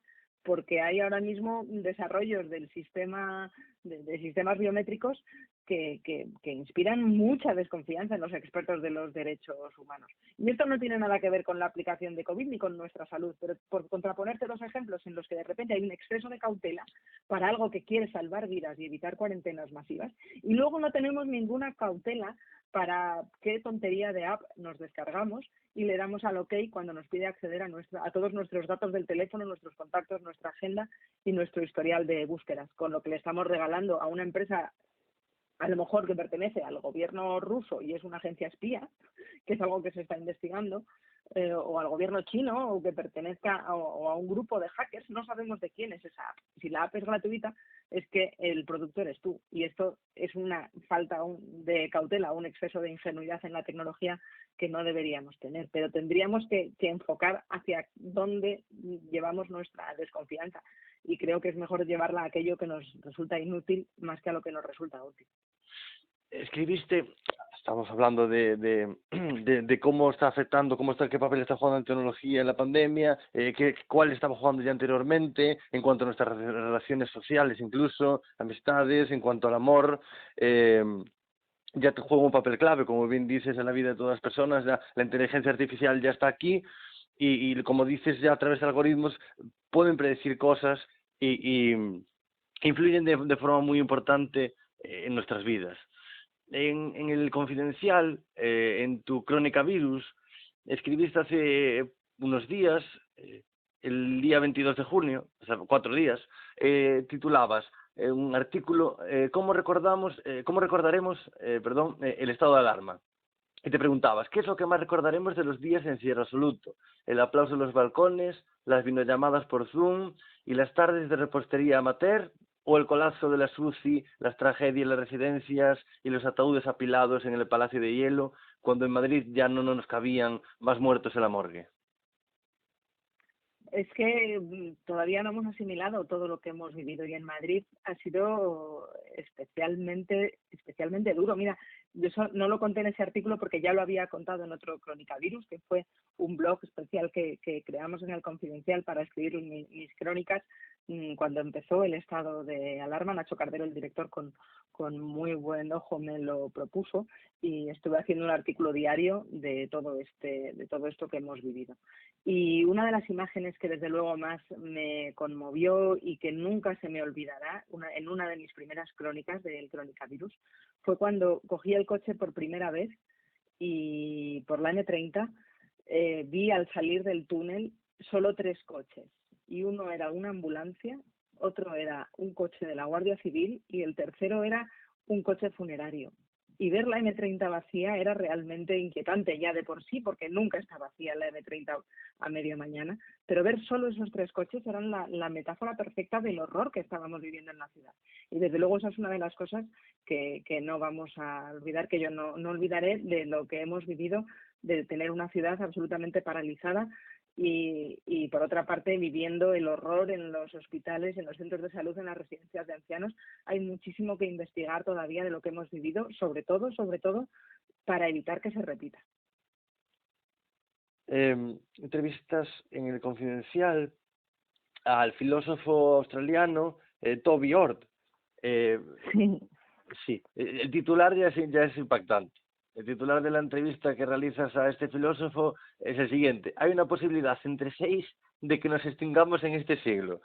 porque hay ahora mismo desarrollos del sistema de sistemas biométricos que inspiran mucha desconfianza en los expertos de los derechos humanos. Y esto no tiene nada que ver con la aplicación de COVID ni con nuestra salud, pero por contraponerte dos ejemplos en los que de repente hay un exceso de cautela para algo que quiere salvar vidas y evitar cuarentenas masivas, y luego no tenemos ninguna cautela para qué tontería de app nos descargamos y le damos al OK cuando nos pide acceder a todos nuestros datos del teléfono, nuestros contactos, nuestra agenda y nuestro historial de búsquedas, con lo que le estamos regalando a una empresa a lo mejor que pertenece al gobierno ruso y es una agencia espía, que es algo que se está investigando, o al gobierno chino, o que pertenezca o a un grupo de hackers. No sabemos de quién es esa app. Si la app es gratuita, es que el productor eres tú, y esto es una falta de cautela, un exceso de ingenuidad en la tecnología que no deberíamos tener, pero tendríamos que enfocar hacia dónde llevamos nuestra desconfianza, y creo que es mejor llevarla a aquello que nos resulta inútil más que a lo que nos resulta útil. Escribiste, estamos hablando de cómo está afectando, qué papel está jugando la tecnología en la pandemia, cuál estaba jugando ya anteriormente, en cuanto a nuestras relaciones sociales, incluso amistades, en cuanto al amor. Ya te juega un papel clave, como bien dices, en la vida de todas las personas. Ya la inteligencia artificial ya está aquí, y como dices, ya a través de algoritmos pueden predecir cosas y influyen de forma muy importante en nuestras vidas. En el Confidencial, en tu crónica Virus, escribiste hace unos días, el día 22 de junio, o sea, 4 días, titulabas un artículo, ¿cómo recordaremos el estado de alarma? Y te preguntabas, ¿qué es lo que más recordaremos de los días en cierre absoluto? El aplauso en los balcones, las videollamadas por Zoom y las tardes de repostería amateur, o el colapso de las UCI, las tragedias en las residencias y los ataúdes apilados en el Palacio de Hielo, cuando en Madrid ya no nos cabían más muertos en la morgue. Es que todavía no hemos asimilado todo lo que hemos vivido, y en Madrid ha sido especialmente duro. Mira, yo no lo conté en ese artículo porque ya lo había contado en otro Crónica Virus, que fue un blog especial que creamos en el Confidencial para escribir mis crónicas cuando empezó el estado de alarma. Nacho Cardero, el director, con muy buen ojo me lo propuso, y estuve haciendo un artículo diario de todo esto que hemos vivido. Y una de las imágenes que desde luego más me conmovió y que nunca se me olvidará, en una de mis primeras crónicas del Crónica Virus, fue cuando cogí el coche por primera vez y por la M30 vi al salir del túnel solo 3 coches, y uno era una ambulancia, otro era un coche de la Guardia Civil y el tercero era un coche funerario. Y ver la M30 vacía era realmente inquietante ya de por sí, porque nunca está vacía la M30 a media mañana, pero ver solo esos 3 coches eran la metáfora perfecta del horror que estábamos viviendo en la ciudad. Y desde luego esa es una de las cosas que no vamos a olvidar, que yo no olvidaré de lo que hemos vivido, de tener una ciudad absolutamente paralizada, y por otra parte viviendo el horror en los hospitales, en los centros de salud, en las residencias de ancianos. Hay muchísimo que investigar todavía de lo que hemos vivido, sobre todo para evitar que se repita. Entrevistas en el Confidencial al filósofo australiano Toby Ord. Sí, el titular ya es impactante. El titular de la entrevista que realizas a este filósofo es el siguiente: hay una posibilidad entre 6 de que nos extingamos en este siglo.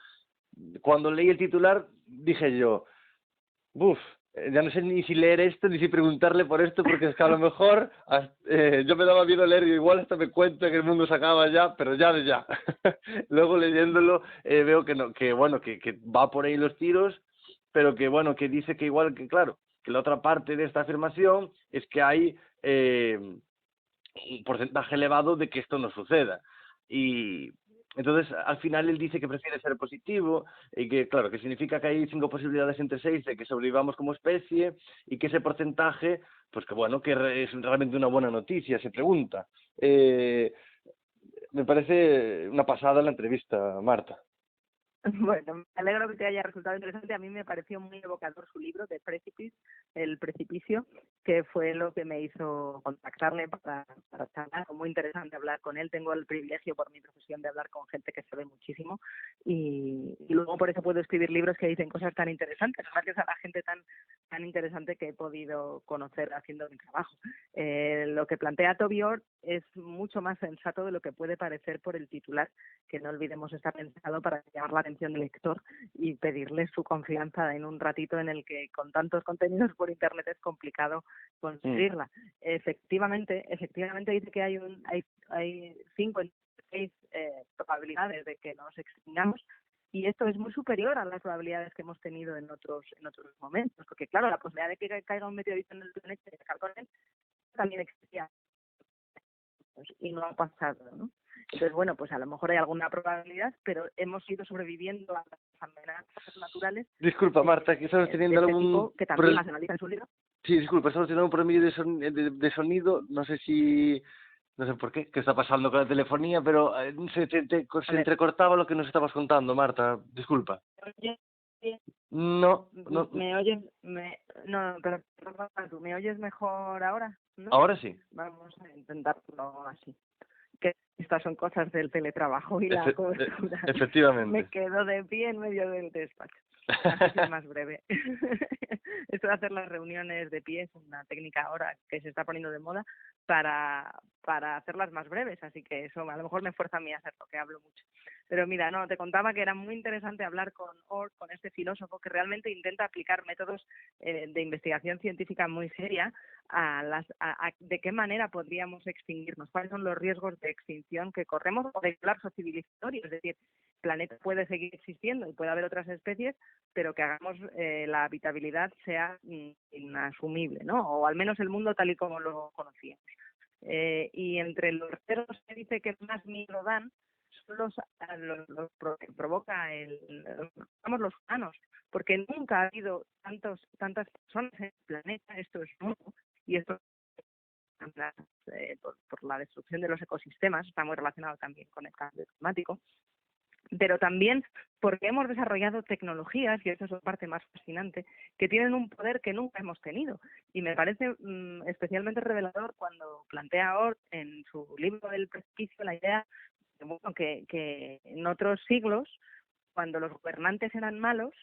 Cuando leí el titular dije yo, ya no sé ni si leer esto ni si preguntarle por esto, porque es que a lo mejor yo me daba miedo leer y igual hasta me cuenta que el mundo se acaba ya, pero ya de ya. Luego leyéndolo veo que no, que bueno, que va por ahí los tiros, pero que bueno, que dice que igual que claro, que la otra parte de esta afirmación es que hay un porcentaje elevado de que esto no suceda. Y entonces, al final, él dice que prefiere ser positivo y que, claro, que significa que hay 5 posibilidades entre 6 de que sobrevivamos como especie y que ese porcentaje, pues que bueno, que es realmente una buena noticia, se pregunta. Me parece una pasada la entrevista, Marta. Bueno, me alegro que te haya resultado interesante. A mí me pareció muy evocador su libro, The Precipice, El Precipicio, que fue lo que me hizo contactarle para charlar. Fue muy interesante hablar con él. Tengo el privilegio por mi profesión de hablar con gente que sabe muchísimo y luego por eso puedo escribir libros que dicen cosas tan interesantes, gracias a la gente tan interesante que he podido conocer haciendo mi trabajo. Lo que plantea Toby Ord es mucho más sensato de lo que puede parecer por el titular, que no olvidemos está pensado para llamar la atención del lector y pedirle su confianza en un ratito en el que con tantos contenidos por internet es complicado conseguirla. Efectivamente dice que hay 5 en 6 probabilidades de que nos extingamos, y esto es muy superior a las probabilidades que hemos tenido en otros momentos, porque claro, la posibilidad de que caiga un meteorito en el planeta y acabar con él también existía y no ha pasado, ¿no? Entonces, bueno, pues a lo mejor hay alguna probabilidad, pero hemos ido sobreviviendo a las amenazas naturales. Disculpa, Marta, que estamos teniendo de este algún... tipo, que también las analiza en su libro. Sí, disculpa, estamos teniendo un problema de sonido, no sé si... No sé por qué está pasando con la telefonía, pero se entrecortaba lo que nos estabas contando, Marta, disculpa. No, no, ¿Me oyes? No, pero tú, ¿me oyes mejor ahora? ¿No? ahora sí. Vamos a intentarlo así. Que estas son cosas del teletrabajo y la cobertura. Efectivamente. Me quedo de pie en medio del despacho. Así es más breve. Esto de hacer las reuniones de pie es una técnica ahora que se está poniendo de moda para hacerlas más breves, así que eso a lo mejor me fuerza a mí a hacerlo, que hablo mucho. Pero mira, no, te contaba que era muy interesante hablar con Ord, con este filósofo que realmente intenta aplicar métodos de investigación científica muy seria a de qué manera podríamos extinguirnos, cuáles son los riesgos de extinción que corremos o de colapso civilizatorio, es decir, el planeta puede seguir existiendo y puede haber otras especies, pero que hagamos la habitabilidad sea inasumible, ¿no? O al menos el mundo tal y como lo conocíamos. Y entre los riesgos que dice que más miedo dan son los que provoca los humanos, porque nunca ha habido tantas personas en el planeta, esto es nuevo, y esto por la destrucción de los ecosistemas, está muy relacionado también con el cambio climático, pero también porque hemos desarrollado tecnologías, y eso es la parte más fascinante, que tienen un poder que nunca hemos tenido. Y me parece especialmente revelador cuando plantea Ord en su libro del precipicio la idea de, bueno, que en otros siglos, cuando los gobernantes eran malos,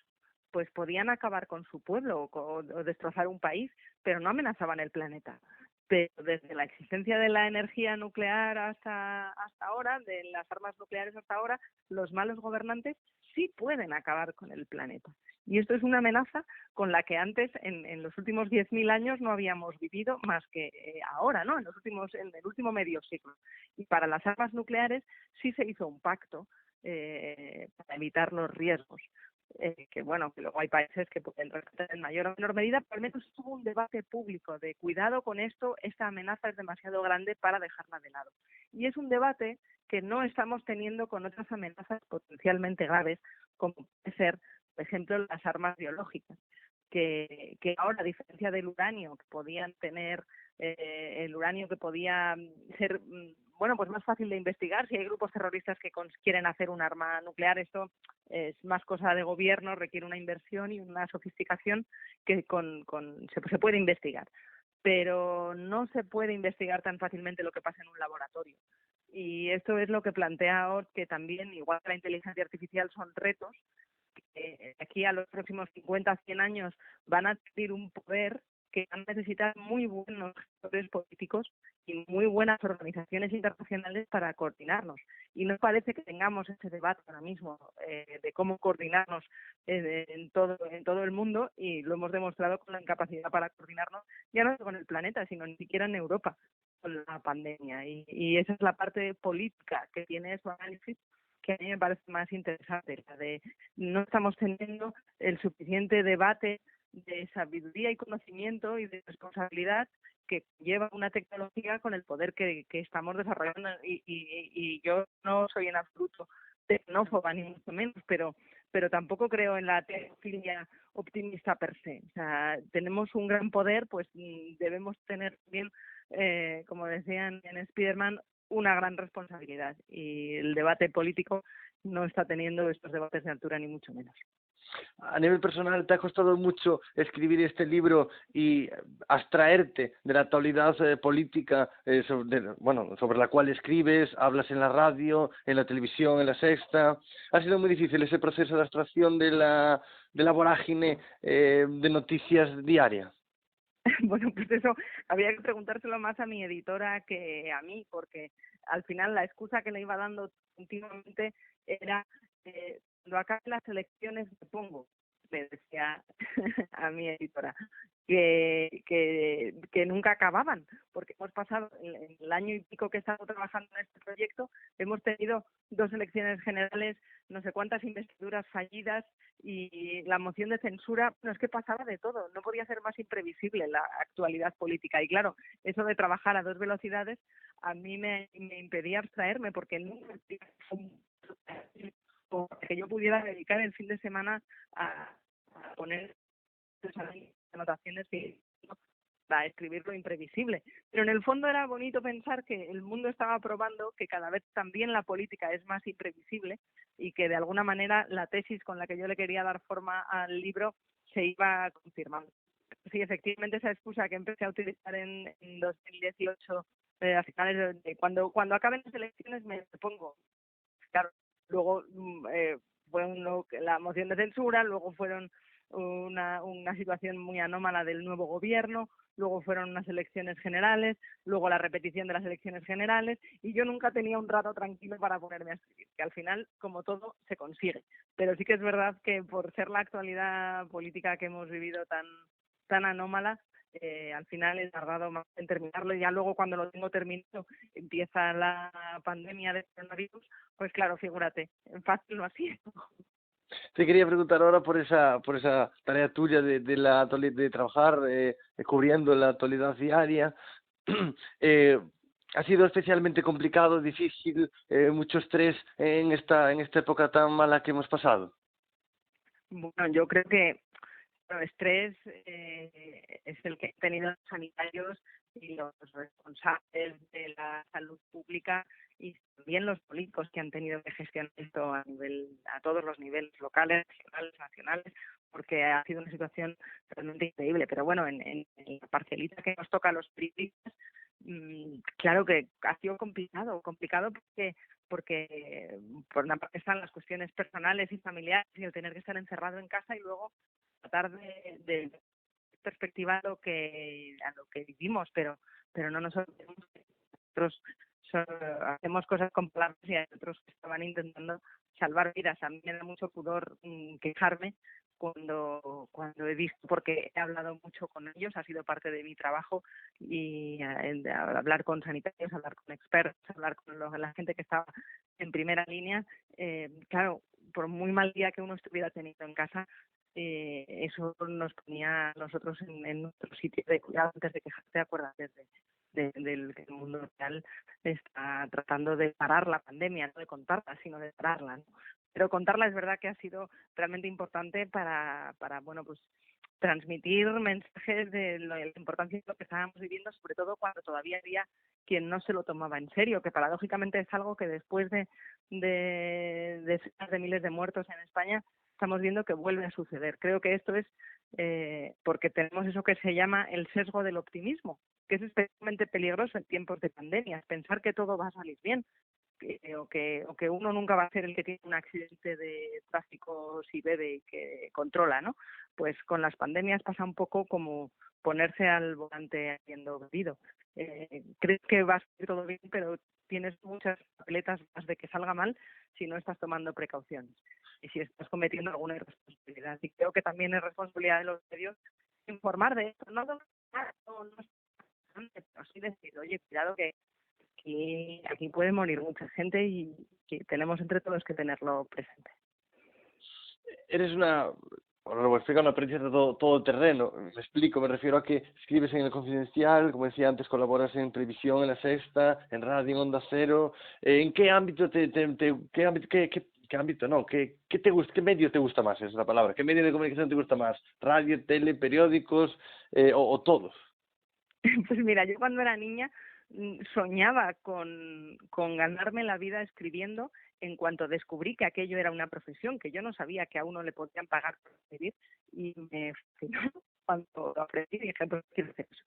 pues podían acabar con su pueblo o destrozar un país, pero no amenazaban el planeta. Pero desde la existencia de la energía nuclear hasta ahora, de las armas nucleares hasta ahora, los malos gobernantes sí pueden acabar con el planeta. Y esto es una amenaza con la que antes, en los últimos 10.000 años, no habíamos vivido más que ahora, ¿no? En el último medio siglo. Y para las armas nucleares sí se hizo un pacto para evitar los riesgos. Que bueno, que luego hay países que pueden respetar en mayor o menor medida, pero al menos hubo un debate público de cuidado con esto, esta amenaza es demasiado grande para dejarla de lado. Y es un debate que no estamos teniendo con otras amenazas potencialmente graves, como puede ser, por ejemplo, las armas biológicas, que ahora, a diferencia del uranio, que podían tener, el uranio que podía ser bueno, pues más fácil de investigar. Si hay grupos terroristas que quieren hacer un arma nuclear, esto es más cosa de gobierno, requiere una inversión y una sofisticación que se puede investigar. Pero no se puede investigar tan fácilmente lo que pasa en un laboratorio. Y esto es lo que plantea Ord, que también, igual que la inteligencia artificial, son retos que aquí a los próximos 50, 100 años van a adquirir un poder que van a necesitar muy buenos gestores políticos y muy buenas organizaciones internacionales para coordinarnos. Y no parece que tengamos ese debate ahora mismo de cómo coordinarnos en todo el mundo, y lo hemos demostrado con la incapacidad para coordinarnos, ya no con el planeta, sino ni siquiera en Europa, con la pandemia. Y esa es la parte política que tiene su análisis, que a mí me parece más interesante, la de no estamos teniendo el suficiente debate de sabiduría y conocimiento y de responsabilidad que lleva una tecnología con el poder que estamos desarrollando. Y yo no soy en absoluto tecnófoba, ni mucho menos, pero tampoco creo en la tecnología optimista per se. O sea, tenemos un gran poder, pues debemos tener también, como decían en Spiderman, una gran responsabilidad, y el debate político no está teniendo estos debates de altura, ni mucho menos. A nivel personal, ¿te ha costado mucho escribir este libro y abstraerte de la actualidad política sobre la cual escribes, hablas en la radio, en la televisión, en La Sexta? ¿Ha sido muy difícil ese proceso de abstracción de la vorágine de noticias diarias? Bueno, pues eso había que preguntárselo más a mi editora que a mí, porque al final la excusa que le iba dando continuamente era cuando acaben las elecciones me pongo, le decía a mi editora, que nunca acababan, porque hemos pasado el año y pico que he estado trabajando en este proyecto, hemos tenido 2 elecciones generales, no sé cuántas investiduras fallidas, y la moción de censura. No, es que pasaba de todo, no podía ser más imprevisible la actualidad política. Y claro, eso de trabajar a 2 velocidades a mí me impedía abstraerme, porque nunca que yo pudiera dedicar el fin de semana a poner anotaciones y a escribir lo imprevisible. Pero en el fondo era bonito pensar que el mundo estaba probando que cada vez también la política es más imprevisible, y que de alguna manera la tesis con la que yo le quería dar forma al libro se iba confirmando. Sí, efectivamente, esa excusa que empecé a utilizar en 2018, a finales cuando acaben las elecciones me pongo. Claro, luego fue la moción de censura, luego fueron una situación muy anómala del nuevo gobierno, luego fueron unas elecciones generales, luego la repetición de las elecciones generales, y yo nunca tenía un rato tranquilo para ponerme a escribir, que al final, como todo, se consigue. Pero sí que es verdad que por ser la actualidad política que hemos vivido tan anómala, al final he tardado más en terminarlo, y ya luego cuando lo tengo terminado empieza la pandemia de coronavirus, pues claro, figúrate, fácil no ha sido. Te quería preguntar ahora por esa tarea tuya de trabajar cubriendo la actualidad diaria. Ha sido especialmente complicado, difícil, mucho estrés en esta época tan mala que hemos pasado. Bueno, yo creo que el estrés es el que han tenido los sanitarios y los responsables de la salud pública, y también los políticos que han tenido que gestionar esto a todos los niveles, locales, regionales, nacionales, porque ha sido una situación realmente increíble. Pero bueno, en la parcelita que nos toca a los periodistas, claro que ha sido complicado porque por una parte están las cuestiones personales y familiares, y el tener que estar encerrado en casa, y luego tratar de perspectiva a lo que vivimos, pero no nos olvidemos que nosotros hacemos cosas comparables, y hay otros que estaban intentando salvar vidas. A mí me da mucho pudor quejarme cuando he visto, porque he hablado mucho con ellos, ha sido parte de mi trabajo, y hablar con sanitarios, hablar con expertos, hablar con la gente que estaba en primera línea. Claro, por muy mal día que uno estuviera teniendo en casa, eso nos ponía a nosotros en nuestro sitio de cuidado antes de quejarte. Acuérdate del que el mundo real está tratando de parar la pandemia, no de contarla, sino de pararla, ¿no? Pero contarla es verdad que ha sido realmente importante para bueno, pues transmitir mensajes de la importancia de lo que estábamos viviendo, sobre todo cuando todavía había quien no se lo tomaba en serio, que paradójicamente es algo que después de decenas de miles de muertos en España estamos viendo que vuelve a suceder. Creo que esto es porque tenemos eso que se llama el sesgo del optimismo, que es especialmente peligroso en tiempos de pandemias, pensar que todo va a salir bien. o que uno nunca va a ser el que tiene un accidente de tráfico si bebe y que controla, ¿no? Pues con las pandemias pasa un poco como ponerse al volante habiendo bebido. Crees que va a salir todo bien, pero tienes muchas papeletas más de que salga mal si no estás tomando precauciones y si estás cometiendo alguna irresponsabilidad. Y creo que también es responsabilidad de los medios informar de esto. No, pero sí decir, oye, cuidado que aquí puede morir mucha gente y que tenemos entre todos que tenerlo presente. Eres una, ahora lo voy a explicar, una periodista todo terreno. Me explico, me refiero a que escribes en El Confidencial, como decía antes, colaboras en televisión, en La Sexta, en radio, en Onda Cero. ¿En qué ámbito qué ámbito no? ¿Qué te gusta, qué medio te gusta más? Esa es la palabra. ¿Qué medio de comunicación te gusta más? ¿Radio, tele, periódicos o todos? Pues mira, yo cuando era niña soñaba con ganarme la vida escribiendo en cuanto descubrí que aquello era una profesión, que yo no sabía que a uno le podían pagar por escribir, y me fascinó cuando lo aprendí y dije, pues quiero hacer eso.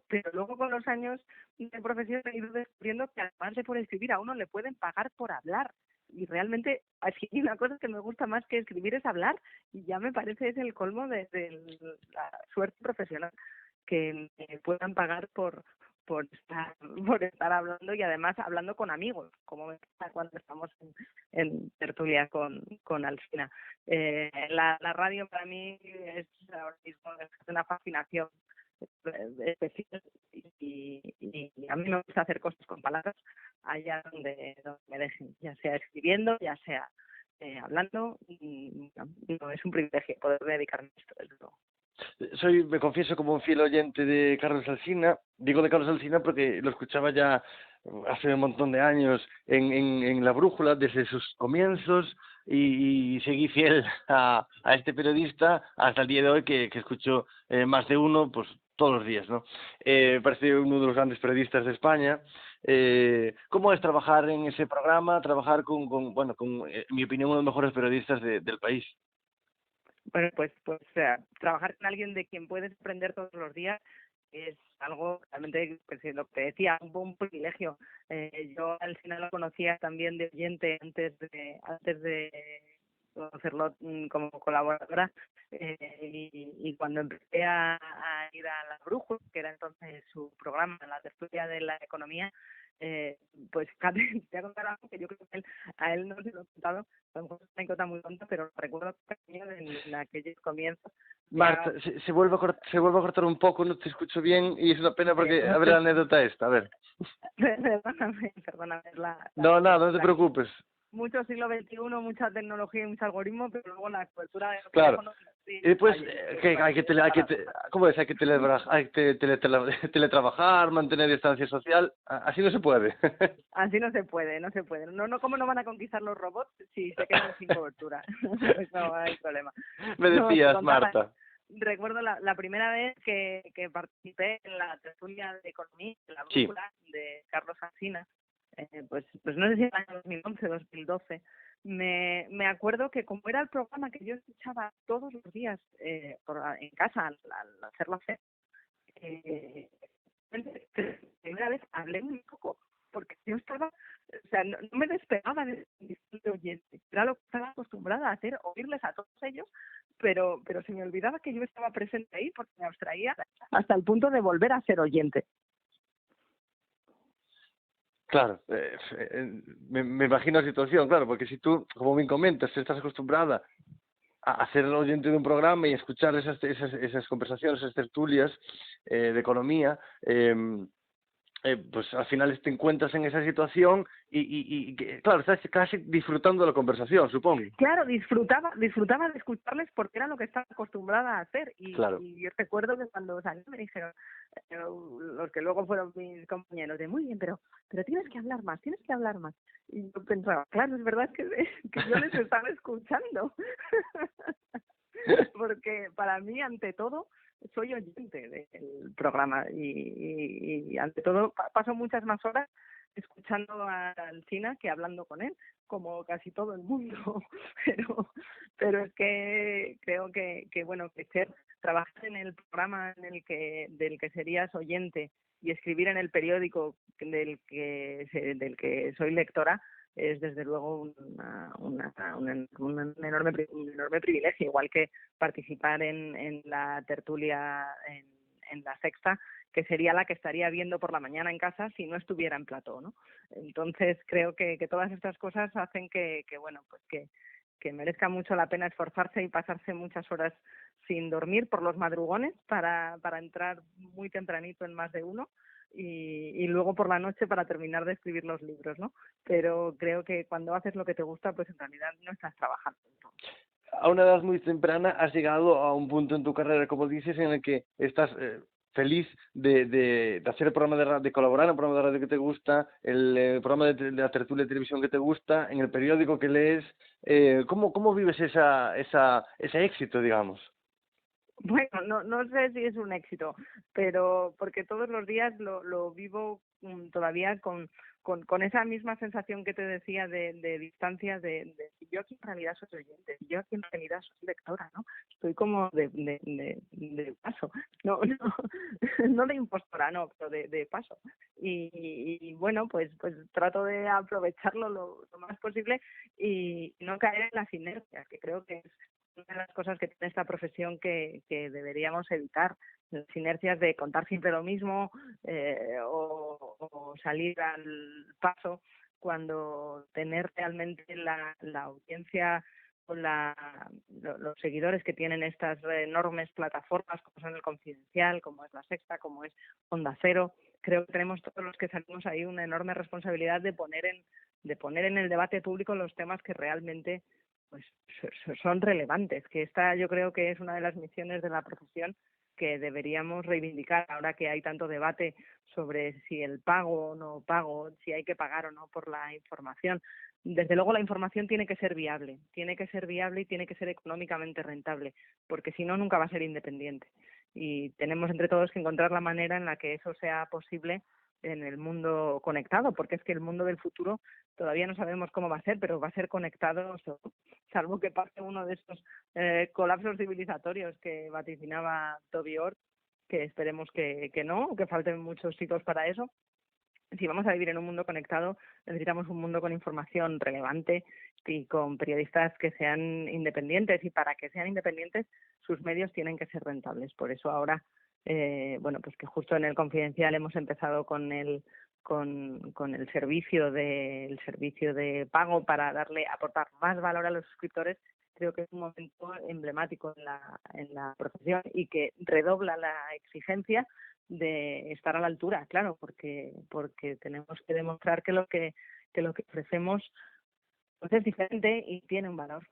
Pero luego con los años de profesión he ido descubriendo que además de por escribir a uno le pueden pagar por hablar. Y realmente así una cosa que me gusta más que escribir es hablar, y ya me parece es el colmo de la suerte profesional, que me puedan pagar por estar hablando, y además hablando con amigos, como me pasa cuando estamos en tertulia con Alsina. La radio para mí es ahora mismo una fascinación especial, y a mí me gusta hacer cosas con palabras allá donde me dejen, ya sea escribiendo, ya sea hablando, y no, es un privilegio poder dedicarme a esto, desde luego. Me confieso como un fiel oyente de Carlos Alsina. Digo de Carlos Alsina porque lo escuchaba ya hace un montón de años en La Brújula, desde sus comienzos, y seguí fiel a este periodista hasta el día de hoy, que escucho más de uno, pues todos los días, ¿no? Parece uno de los grandes periodistas de España. ¿Cómo es trabajar en ese programa, trabajar con en mi opinión, uno de los mejores periodistas del país? Bueno, pues trabajar con alguien de quien puedes aprender todos los días es algo realmente, pues lo que te decía, un privilegio. Yo al final lo conocía también de oyente antes de conocerlo como colaboradora, y cuando empecé a ir a La Brújula, que era entonces su programa, la tertulia de la economía, pues te voy a contar algo que yo creo que a él no se lo he contado, a lo mejor es una anécdota muy tonta, pero recuerdo en aquellos comienzos. Marta, se vuelve a cortar un poco, no te escucho bien, y es una pena porque, a ver la anécdota esta, a ver. Perdóname. No, nada, no te preocupes. Mucho siglo XXI, mucha tecnología y mucho algoritmo, pero luego la cobertura de los claro. teléfonos. Sí, y después, ¿cómo es? Hay que teletrabajar, mantener distancia social. Así no se puede. Así no se puede. No, ¿cómo no van a conquistar los robots si se quedan sin cobertura? No hay problema. Me decías, Marta. Recuerdo la primera vez que participé en la tertulia de economía, en La Brújula, de Carlos Alsina, pues no sé si en el año 2011, 2012. Me acuerdo que como era el programa que yo escuchaba todos los días en casa al hacerlo hacer, la primera vez hablé un poco, porque yo estaba, o sea, no me despegaba de oyente, era lo que estaba acostumbrada a hacer, oírles a todos ellos, pero se me olvidaba que yo estaba presente ahí, porque me abstraía hasta el punto de volver a ser oyente. Claro, me imagino la situación, claro, porque si tú, como bien comentas, estás acostumbrada a ser oyente de un programa y escuchar esas conversaciones, esas tertulias de economía, pues al final te encuentras en esa situación y claro, estás casi disfrutando de la conversación, supongo. Claro, disfrutaba de escucharles porque era lo que estaba acostumbrada a hacer, claro. Y yo recuerdo que cuando salí me dijeron, los que luego fueron mis compañeros, de muy bien, pero tienes que hablar más. Y yo pensaba, claro, es verdad que yo les estaba escuchando. Porque para mí, ante todo, soy oyente del programa y ante todo paso muchas más horas escuchando a Alsina que hablando con él, como casi todo el mundo, pero es que creo que bueno, que trabajar en el programa del que serías oyente y escribir en el periódico del que soy lectora es desde luego un enorme privilegio, igual que participar en la tertulia en La Sexta, que sería la que estaría viendo por la mañana en casa si no estuviera en plató, ¿no? Entonces creo que todas estas cosas hacen que bueno, pues que merezca mucho la pena esforzarse y pasarse muchas horas sin dormir por los madrugones para entrar muy tempranito en Más de Uno y luego por la noche para terminar de escribir los libros, ¿no? Pero creo que cuando haces lo que te gusta, pues en realidad no estás trabajando. A una edad muy temprana has llegado a un punto en tu carrera, como dices, en el que estás feliz de hacer el programa de colaborar en el programa de radio que te gusta, el programa de la tertulia de televisión que te gusta, en el periódico que lees. ¿Cómo vives ese éxito, digamos? Bueno, no sé si es un éxito, pero porque todos los días lo vivo todavía con esa misma sensación que te decía de distancia, de yo aquí en realidad soy oyente, yo aquí en realidad soy lectora, ¿no? Estoy como de paso, no de impostora, no, pero de paso. Y bueno, pues trato de aprovecharlo lo más posible y no caer en las inercias, que creo que es una de las cosas que tiene esta profesión que deberíamos evitar, las inercias de contar siempre lo mismo o salir al paso, cuando tener realmente la audiencia con los seguidores que tienen estas enormes plataformas como son El Confidencial, como es La Sexta, como es Onda Cero. Creo que tenemos todos los que salimos ahí una enorme responsabilidad de poner en el debate público los temas que realmente pues son relevantes, que esta yo creo que es una de las misiones de la profesión que deberíamos reivindicar ahora que hay tanto debate sobre si el pago o no pago, si hay que pagar o no por la información. Desde luego la información tiene que ser viable y tiene que ser económicamente rentable, porque si no nunca va a ser independiente. Y tenemos entre todos que encontrar la manera en la que eso sea posible en el mundo conectado, porque es que el mundo del futuro todavía no sabemos cómo va a ser, pero va a ser conectado, salvo que pase uno de estos colapsos civilizatorios que vaticinaba Toby Ord, que esperemos que no, que falten muchos siglos para eso. Si vamos a vivir en un mundo conectado, necesitamos un mundo con información relevante y con periodistas que sean independientes, y para que sean independientes sus medios tienen que ser rentables. Por eso ahora bueno, pues que justo en El Confidencial hemos empezado con el servicio de pago para aportar más valor a los suscriptores. Creo que es un momento emblemático en la profesión y que redobla la exigencia de estar a la altura, claro, porque tenemos que demostrar que lo que ofrecemos pues es diferente y tiene un valor.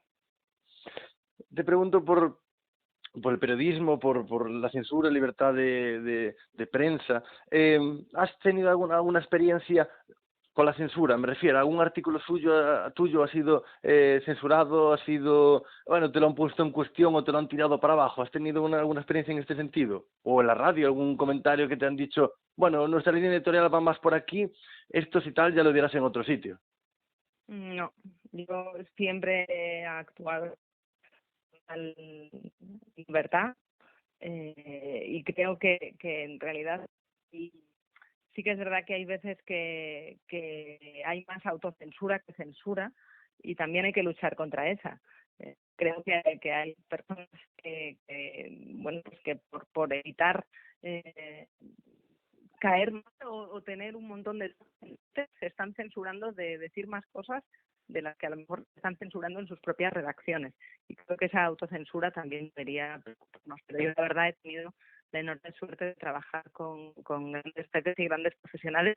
Te pregunto por el periodismo, por la censura, libertad de prensa. ¿Has tenido alguna experiencia con la censura? Me refiero, ¿algún artículo tuyo ha sido censurado, bueno, te lo han puesto en cuestión o te lo han tirado para abajo? ¿Has tenido alguna experiencia en este sentido? ¿O en la radio algún comentario que te han dicho, bueno, nuestra línea editorial va más por aquí, esto si tal ya lo dirás en otro sitio? No, yo siempre he actuado con libertad y creo que en realidad sí que es verdad que hay veces que hay más autocensura que censura y también hay que luchar contra esa. Creo que hay personas que bueno, pues que por evitar caer más o tener un montón de se están censurando de decir más cosas de las que a lo mejor están censurando en sus propias redacciones. Y creo que esa autocensura también debería preocuparnos. Pero yo la verdad he tenido la enorme suerte de trabajar con grandes jefes y grandes profesionales,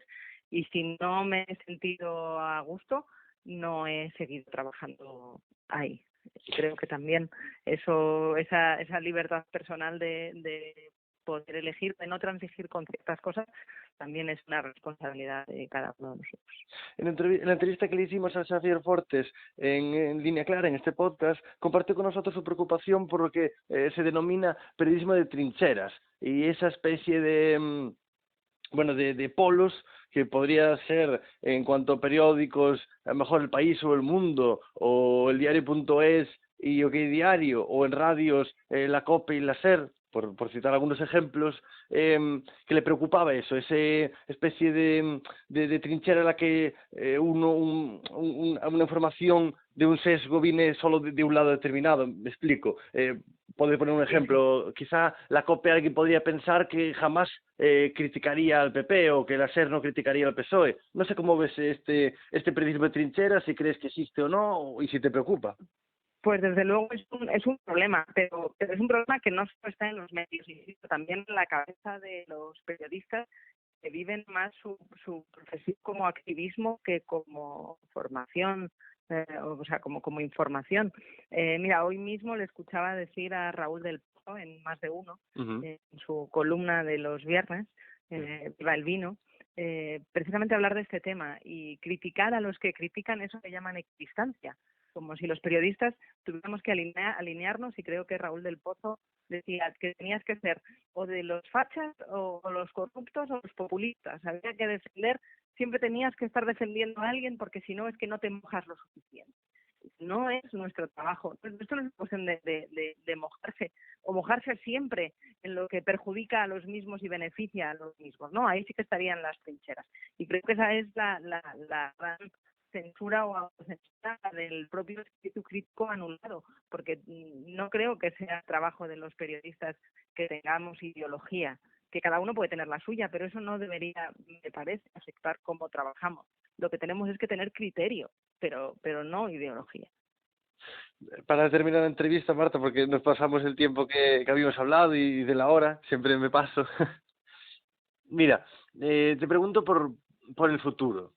y si no me he sentido a gusto, no he seguido trabajando ahí. Creo que también esa libertad personal de poder elegir, de no transigir con ciertas cosas, también es una responsabilidad de cada uno de nosotros. En la entrevista que le hicimos a Xavier Fortes en Línea Clara, en este podcast, compartió con nosotros su preocupación por lo que se denomina periodismo de trincheras y esa especie de polos que podría ser en cuanto a periódicos, a lo mejor El País o El Mundo, o el diario.es y OK Diario, o en radios La COPE y la SER, por citar algunos ejemplos, que le preocupaba eso, esa especie de trinchera en la que una información de un sesgo viene solo de un lado determinado. Me explico. Podría poner un ejemplo. Quizá la COPE alguien podría pensar que jamás criticaría al PP o que la SER no criticaría al PSOE. No sé cómo ves este periodismo de trinchera, si crees que existe o no, y si te preocupa. Pues desde luego es un problema, pero es un problema que no solo está en los medios, insisto, también en la cabeza de los periodistas que viven más su profesión como activismo que como formación, o sea, como información. Mira, hoy mismo le escuchaba decir a Raúl del Pozo en Más de Uno, en su columna de los viernes, Viva el Vino, precisamente hablar de este tema y criticar a los que critican eso que llaman equidistancia, como si los periodistas tuviéramos que alinearnos, y creo que Raúl del Pozo decía que tenías que ser o de los fachas o los corruptos o los populistas. Había que defender, siempre tenías que estar defendiendo a alguien porque si no es que no te mojas lo suficiente. No es nuestro trabajo. Esto no es cuestión de mojarse, o mojarse siempre en lo que perjudica a los mismos y beneficia a los mismos. No, ahí sí que estarían las trincheras. Y creo que esa es la gran censura o autocensura del propio espíritu crítico anulado, porque no creo que sea trabajo de los periodistas que tengamos ideología, que cada uno puede tener la suya, pero eso no debería, me parece, afectar cómo trabajamos. Lo que tenemos es que tener criterio, pero no ideología. Para terminar la entrevista, Marta, porque nos pasamos el tiempo que habíamos hablado y de la hora, siempre me paso. Mira, te pregunto por el futuro.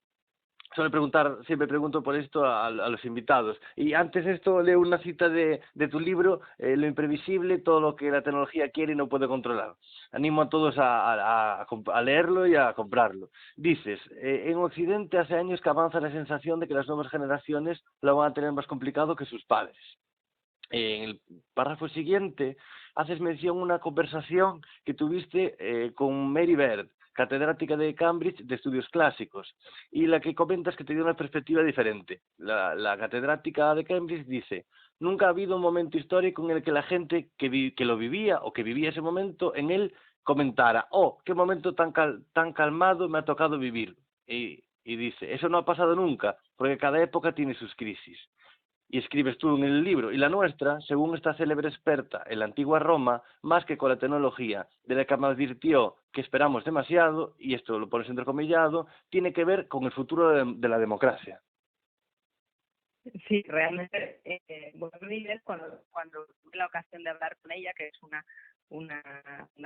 Siempre pregunto por esto a los invitados. Y antes de esto leo una cita de tu libro, Lo imprevisible, todo lo que la tecnología quiere y no puede controlar. Animo a todos a leerlo y a comprarlo. Dices, en Occidente hace años que avanza la sensación de que las nuevas generaciones lo van a tener más complicado que sus padres. En el párrafo siguiente haces mención a una conversación que tuviste con Mary Beard, catedrática de Cambridge de estudios clásicos, y la que comentas que te dio una perspectiva diferente. La catedrática de Cambridge dice: nunca ha habido un momento histórico en el que la gente que lo vivía o que vivía ese momento en él comentara: oh, qué momento tan calmado me ha tocado vivir. Y dice: eso no ha pasado nunca, porque cada época tiene sus crisis. Y escribes tú en el libro: y la nuestra, según esta célebre experta en la antigua Roma, más que con la tecnología, de la que me advirtió que esperamos demasiado, y esto lo pones entrecomillado, tiene que ver con el futuro de la democracia. Sí, realmente, bueno, cuando tuve la ocasión de hablar con ella, que es una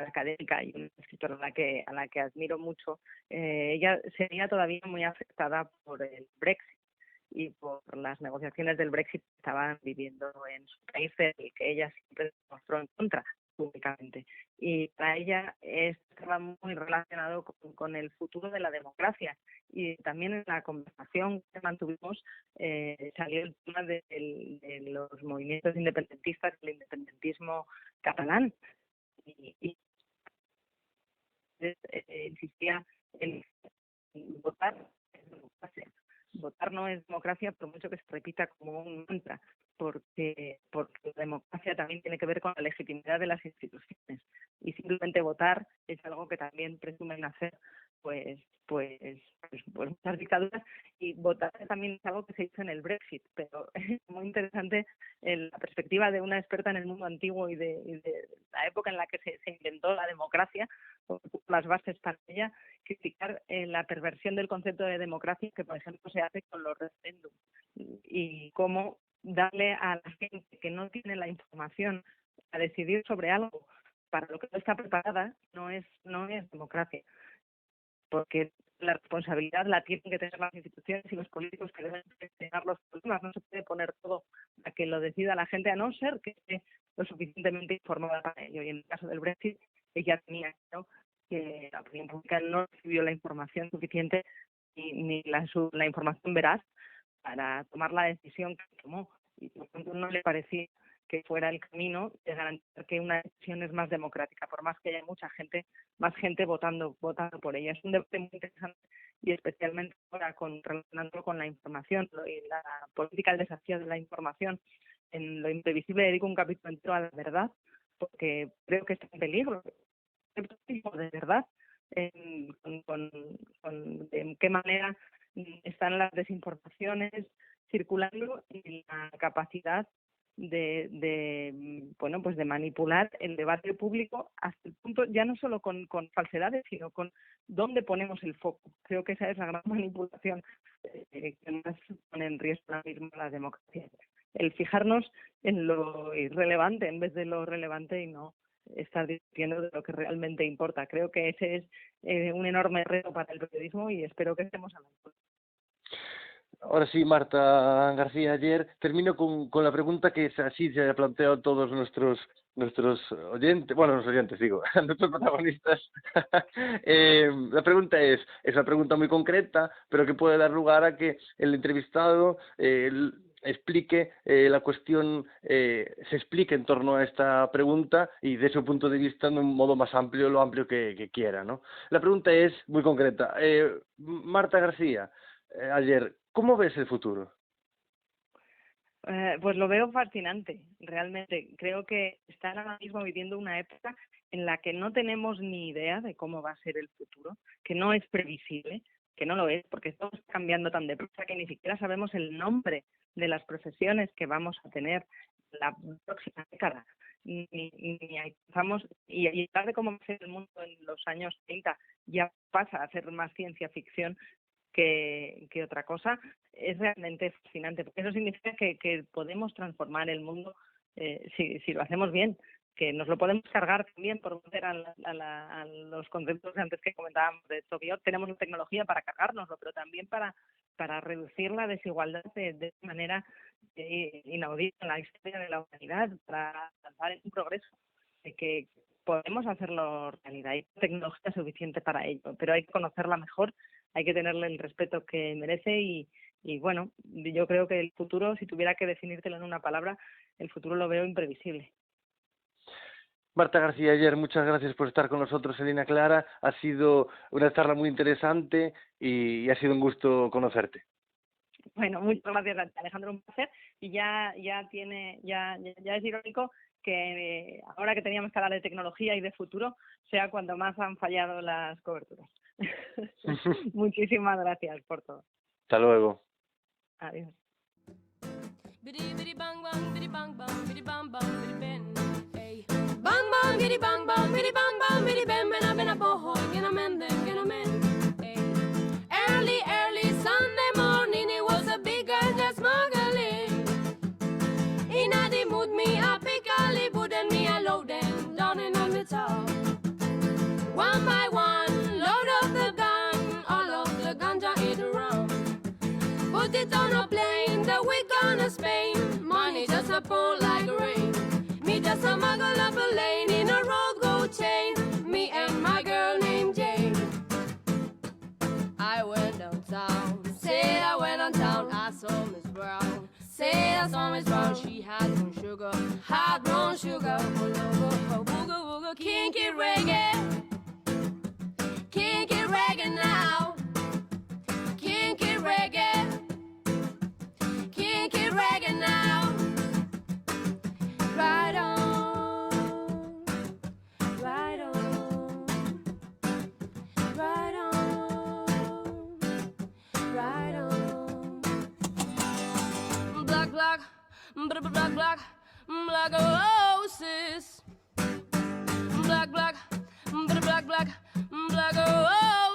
académica y una escritora a la que admiro mucho, ella sería todavía muy afectada por el Brexit y por las negociaciones del Brexit que estaban viviendo en su país, y que ella siempre se mostró en contra públicamente. Y para ella estaba muy relacionado con el futuro de la democracia. Y también en la conversación que mantuvimos salió el tema de los movimientos independentistas, el independentismo catalán. Y insistía en votar en democracia. Votar no es democracia, por mucho que se repita como un mantra, porque la democracia también tiene que ver con la legitimidad de las instituciones, y simplemente votar es algo que también presumen hacer pues muchas dictaduras, y votar también es algo que se hizo en el Brexit, pero es muy interesante la perspectiva de una experta en el mundo antiguo y de la época en la que se inventó la democracia, o las bases para ella, criticar la perversión del concepto de democracia que, por ejemplo, se hace con los referéndums, y cómo darle a la gente que no tiene la información a decidir sobre algo para lo que no está preparada no es democracia, porque la responsabilidad la tienen que tener las instituciones y los políticos que deben gestionar los problemas. No se puede poner todo a que lo decida la gente, a no ser que esté lo suficientemente informada para ello. Y en el caso del Brexit, ella tenía claro que la opinión pública no recibió la información suficiente ni la información veraz para tomar la decisión que tomó, y por tanto no le parecía que fuera el camino de garantizar que una elección es más democrática, por más que haya mucha gente, más gente votando por ella. Es un debate muy interesante y especialmente ahora relacionándolo con la información y la política del desafío de la información. En Lo imprevisible dedico un capítulo entero a la verdad, porque creo que está en peligro. De verdad, de qué manera están las desinformaciones circulando y la capacidad de manipular el debate público hasta el punto, ya no solo con falsedades, sino con dónde ponemos el foco. Creo que esa es la gran manipulación que más pone en riesgo ahora mismo la democracia. El fijarnos en lo irrelevante en vez de lo relevante y no estar discutiendo de lo que realmente importa. Creo que ese es un enorme reto para el periodismo y espero que estemos hablando. Ahora sí, Marta García Aller, termino con la pregunta que así se ha planteado a todos nuestros oyentes, bueno, los oyentes digo, nuestros protagonistas. La pregunta es una pregunta muy concreta, pero que puede dar lugar a que el entrevistado explique la cuestión, se explique en torno a esta pregunta y de su punto de vista de un modo más amplio, lo amplio que quiera, ¿no? La pregunta es muy concreta. Marta García Aller, ¿cómo ves el futuro? Pues lo veo fascinante, realmente. Creo que están ahora mismo viviendo una época en la que no tenemos ni idea de cómo va a ser el futuro, que no es previsible, que no lo es, porque todo está cambiando tan deprisa que ni siquiera sabemos el nombre de las profesiones que vamos a tener la próxima década. Y hablar de cómo va a ser el mundo en los años 30 ya pasa a ser más ciencia ficción que otra cosa, es realmente fascinante, porque eso significa que podemos transformar el mundo si lo hacemos bien, que nos lo podemos cargar también, por volver a los conceptos antes que comentábamos de Tokio. Tenemos la tecnología para cargárnoslo, pero también para reducir la desigualdad de manera inaudita en la historia de la humanidad, para avanzar en un progreso, que podemos hacerlo realidad. Hay tecnología suficiente para ello, pero hay que conocerla mejor, hay que tenerle el respeto que merece y bueno, yo creo que el futuro, si tuviera que definírtelo en una palabra, el futuro lo veo imprevisible. Marta García Aller, muchas gracias por estar con nosotros en Línea Clara. Ha sido una charla muy interesante y ha sido un gusto conocerte. Bueno, muchas gracias, Alejandro, un placer. Y ya es irónico que ahora que teníamos que hablar de tecnología y de futuro sea cuando más han fallado las coberturas. Muchísimas gracias por todo. Hasta luego. Adiós. Biddy biddy bang bang biddy bang bang biddy bang bang biddy ben. Hey. Bang bang biddy bang bang biddy ben ben a boho gonna mend hey. Early Sunday morning it was a big girl just smuggling. Inna the mood me a pick a libud and me a load them down in on the top. One by one load up the gun, all of the ganja in the round. Put it on a plane, the week gonna Spain. Money just a pour like rain. Me just a muggle up a lane in a road go chain. Me and my girl named Jane. I went downtown, say I went downtown. I saw Miss Brown, say I saw Miss Brown. She had brown sugar, all over her wooga wooga kinky reggae. Kinky reggae now, kinky reggae. Kinky reggae now. Right on, right on, right on, right on. Black, black, black, black, black roses. Black, black, black, black, black roses.